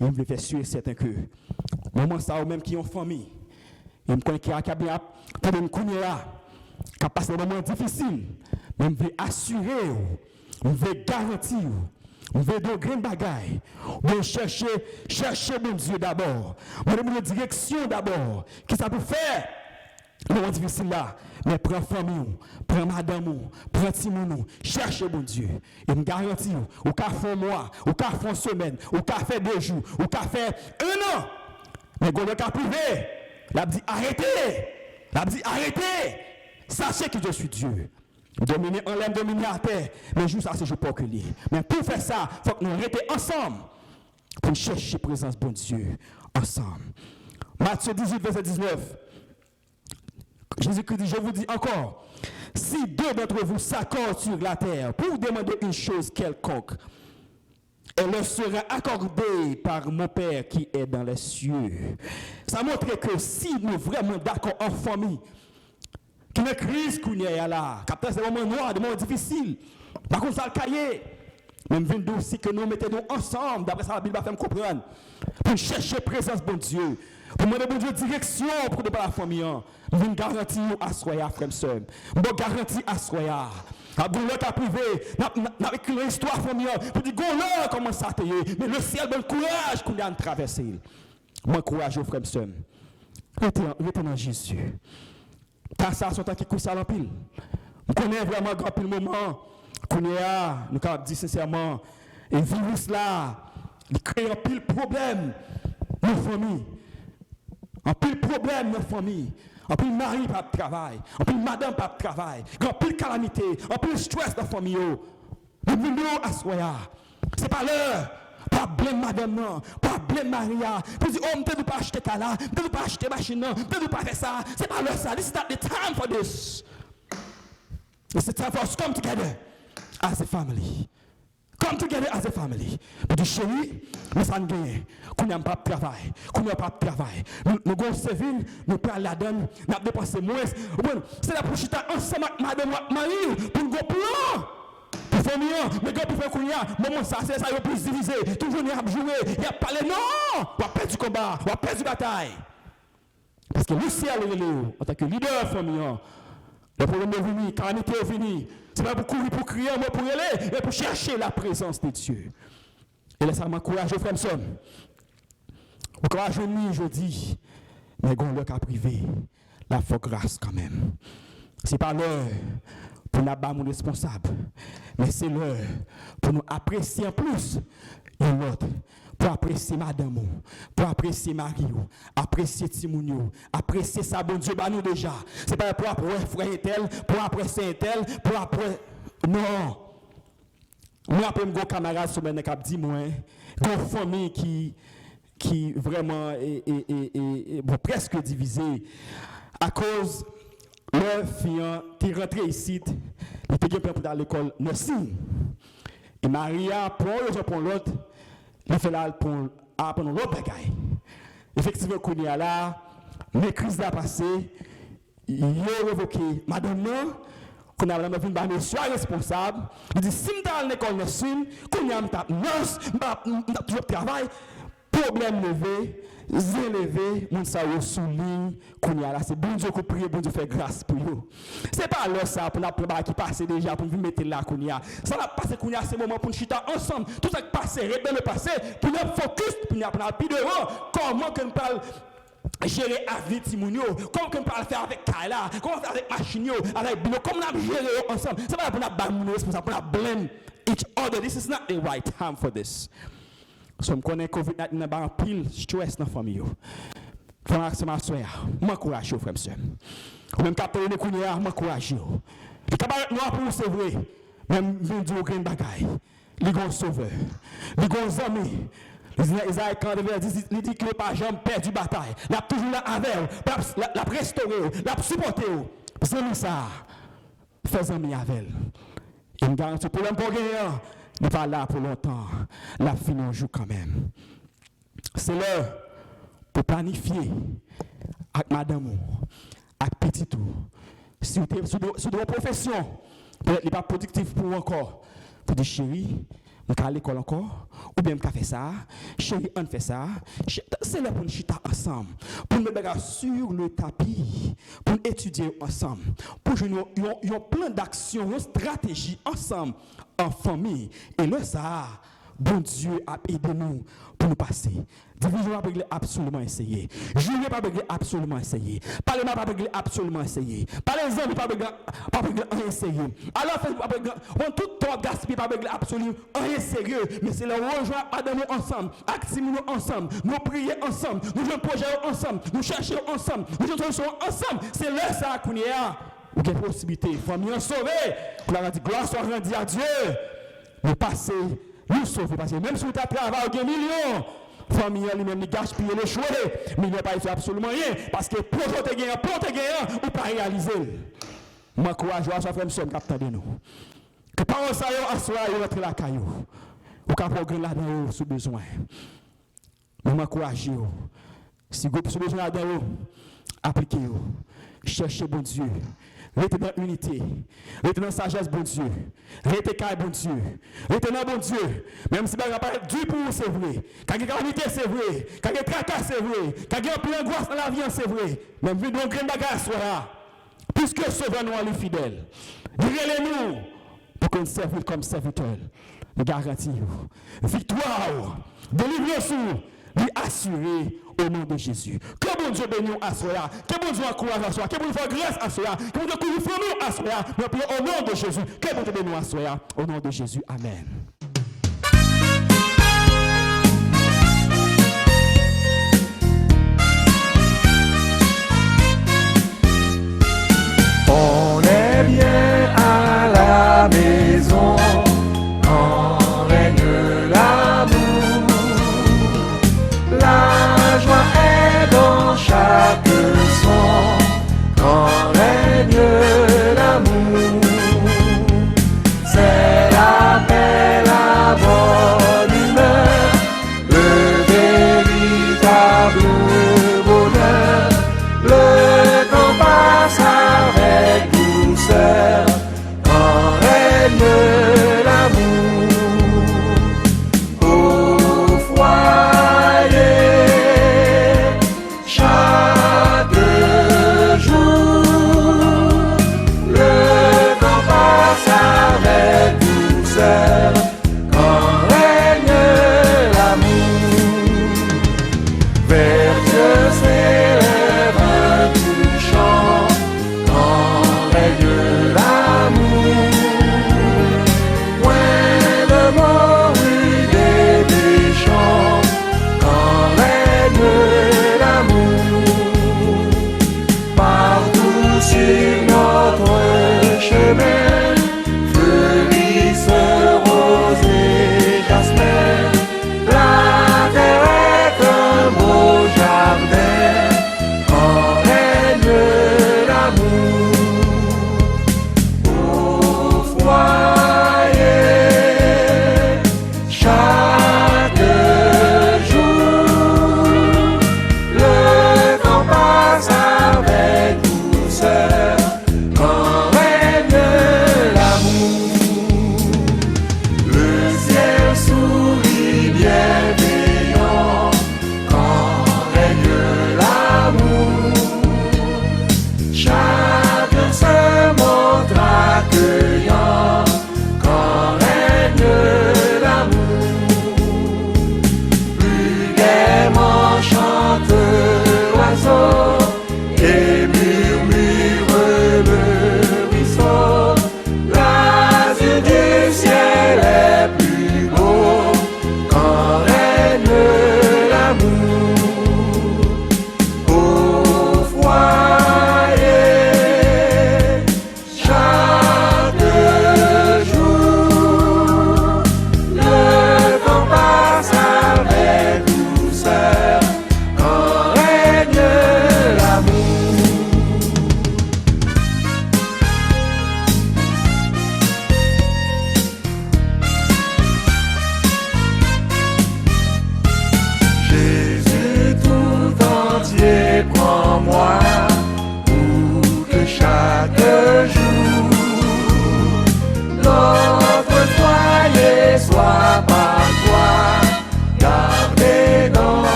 et je veux faire sûr et certain que, moment ça, ou même qui ont famille, et me connais qui a bien, pour me connaître, qui a passé des moments difficiles, mais je veux assurer, je veux garantir, je veux de grandes bagailles, je chercher mon Dieu d'abord, je veux une direction d'abord, qui ça peut faire. Non difficile là, mais prends famille, prends madame, prends Timon, cherchez mon Dieu. Et me garantis, ou qu'à faire un mois, ou qu'à faire une semaine, ou qu'à faire 2 jours, ou qu'à faire 1 an. Mais quand le cas privé, il a dit arrêtez, sachez que je suis Dieu. Dominer en l'air, dominer à terre, mais juste ça c'est je peux que lui. Mais pour faire ça, il faut que nous restions ensemble pour chercher la présence de bon Dieu ensemble. Matthieu 18, verset 19. Jésus-Christ dit, je vous dis encore, si 2 d'entre vous s'accordent sur la terre pour demander une chose quelconque, elle leur sera accordée par mon Père qui est dans les cieux. Ça montre que si nous vraiment d'accord en famille, qu'il y a une crise qu'on y a là, qu'après des moments noirs, des moments difficiles, par contre ça le cahier, même 22 aussi que nous mettons ensemble, d'après ça la Bible va faire me comprendre, pour chercher la présence de bon Dieu. Pour demander bon Dieu direction pour ne pas la famille. Je vais garantir à soya, frère, sœur. Je vais garantir à soya. Abdou le cas privé, n'a écrit l'histoire famille pour dire gon comment ça te y. Mais le ciel donne courage qu'on a traverser. Moi courage frère, sœur. Restez dans Jésus. Pas ça son temps qui couche ça en pile. On connaît vraiment grand pile moment qu'on a, nous avons dit sincèrement, et virus là, il crée un pile problème dans la famille. En pile problème dans la famille, en pile mari pas de travail, en pile madame pas de travail, en pile calamité, en pile stress dans la famille. Nous venons à soya. C'est pas l'heure. Pas blâme madame non, pas blâme Maria. Pour dire, oh, je ne peux pas acheter ça là, je ne peux pas acheter machine non, je ne peux pas faire ça. C'est pas l'heure ça. This is not the time for this. It's the time for us to come together as a family. Come together as a family. Mais du chéri, nous sommes gagnés. Qu'on n'a pas de travail. Qu'on n'a pas de travail. Nous avons servi, nous prenons la donne, nous avons dépensé moins. C'est la prochaine ensemble avec madame Marie pour nous plan. Pour famille, mais quand pour faire qu'on y a, moment ça, c'est ça, il y a plus divisé. Toujours il y a joué, il y a parlé. Non! On va perdre du combat, on va perdre du bataille. Parce que le ciel est là, en tant que leader famille, le problème est venu, la calamité est venue. C'est pas pour courir, pour crier, mais pour y aller, mais pour chercher la présence de Dieu. Et là, ça m'encourage, frère Samson. Encourage nous, je dis, mais on le cas privé, la faut grâce quand même. C'est pas l'heure pour nous abattre mon responsable, mais c'est l'heure pour nous apprécier en plus l'autre. Pour apprécier madame, pour apprécier Mario, apprécier Timounio, apprécier ça, bon Dieu, bah nous déjà. C'est pas pour apprécier frère tel, pour apprécier un tel, pour apprécier. Non. Moi, après, mon camarade, sur le cap dit, moi, une famille qui vraiment est presque divisée à cause leur fille qui est rentrée ici, il était bien pour aller à l'école nursing. Et Maria, pour l'autre, il fait là pour apprendre l'autre bagaille. Effectivement, qu'on y a là, mes crises à passer, il a révoqué madame non, qu'on a vraiment vu un monsieur responsable. Il dit si je suis à l'école nursing, qu'on y a un nurse, je toujours travail, problème levé, élevé, mon ça souligne, qu'on y a là, c'est bon Dieu qu'on prie, bon Dieu fait grâce pour vous. C'est pas là ça pour nous préparer qui passe déjà pour vous mettre là qu'on y a. Ça va passer qu'on y a ces moments pour nous chita ensemble, tout ça qui passe, dans le passé, pour nous focus, pour nous apprendre plus devant comment qu'on parle gérer avec Timounio, comment qu'on parle faire avec Kayla, comment faire avec Machinio, avec Bilo, comment on gérer ensemble. C'est pas pour nous battre responsable, pour nous blame each other. This is not the right time for this. So, je connais COVID-19 a un pile stress dans la famille. frère, c'est ma soeur, m'encourage, frère, monsieur. Ou même capteur de Kounia, m'encourage. Les camarades noirs pour c'est vrai, même Dieu au grain bagaille. Les grands sauveurs, les grands amis. Isaïe, quand il dit qu'il n'a pas jamais perdu bataille, il a toujours là avec eux, il a restauré, il a supporté. C'est ça, fais amis avec elle. Il me garantit pour l'homme pour gagner, il n'est pas là pour longtemps. La fin un jour quand même. C'est l'heure pour planifier avec madame, avec petit tout. Si vous êtes sur votre profession, peut-être n'est pas productif pour vous encore. Pour dire chérie, je vais à l'école encore, ou bien je vais faire ça, chérie, on fait ça. C'est là pour nous chiter ensemble, pour nous mettre sur le tapis, pour nous étudier ensemble, pour jouer un plan d'action, une stratégie ensemble, en famille. Et là, ça, bon Dieu a aidé nous pour nous passer. Division pas régler absolument essayer. Juillet pas régler absolument essayer. Parlement pas régler absolument essayer. Par les amis pas régler rien essayer. Alors on tout temps gaspiller pas régler absolument rien sérieux. Mais c'est le rejoindre Adam ensemble, activons nous ensemble, nous prier ensemble, nous jouons projet ensemble, nous chercher ensemble, nous jouons ensemble. C'est là ça qu'on y a. Ou quelle possibilité, famille sauvée. On a dit gloire soit rendue à Dieu. Nous passer, nous sauver parce que même si vous avez travaillé des millions. Famille lui-même, il gaspille les choix, mais il n'a pas fait absolument rien, parce que pour te gagner, ou pas réaliser. Moi, courage, je suis frère, monsieur, capteur de nous. Que par ça, à soi, il rentre la caillou. Ou qu'à progresser là-dedans, sous besoin. Mais moi, courage, si vous avez besoin là-dedans, appliquez-vous. Cherchez bon Dieu. Restez dans l'unité. Restez dans la sagesse, bon Dieu. Restez calme, bon Dieu. Restez dans bon Dieu. Même si vous n'avez pas du pour vous, c'est vrai. Quand il y a calamité, c'est vrai. Quand il y a tracas, c'est vrai. Quand il y a plus d'angoisse dans la vie, c'est vrai. Même si vous avez un bagage, soit puisque sauveur nous est fidèle. Direz-le-nous pour qu'on serve comme serviteur. Nous garantissons victoire, délivrance, lui assurer au nom de Jésus. Que bon Dieu bénisse à soi, que bon Dieu encourage à soi, que bon Dieu fasse grâce à soi, que bon Dieu couvre famille à soi, mais au nom de Jésus, que bon Dieu bénisse à soi, au nom de Jésus. Amen.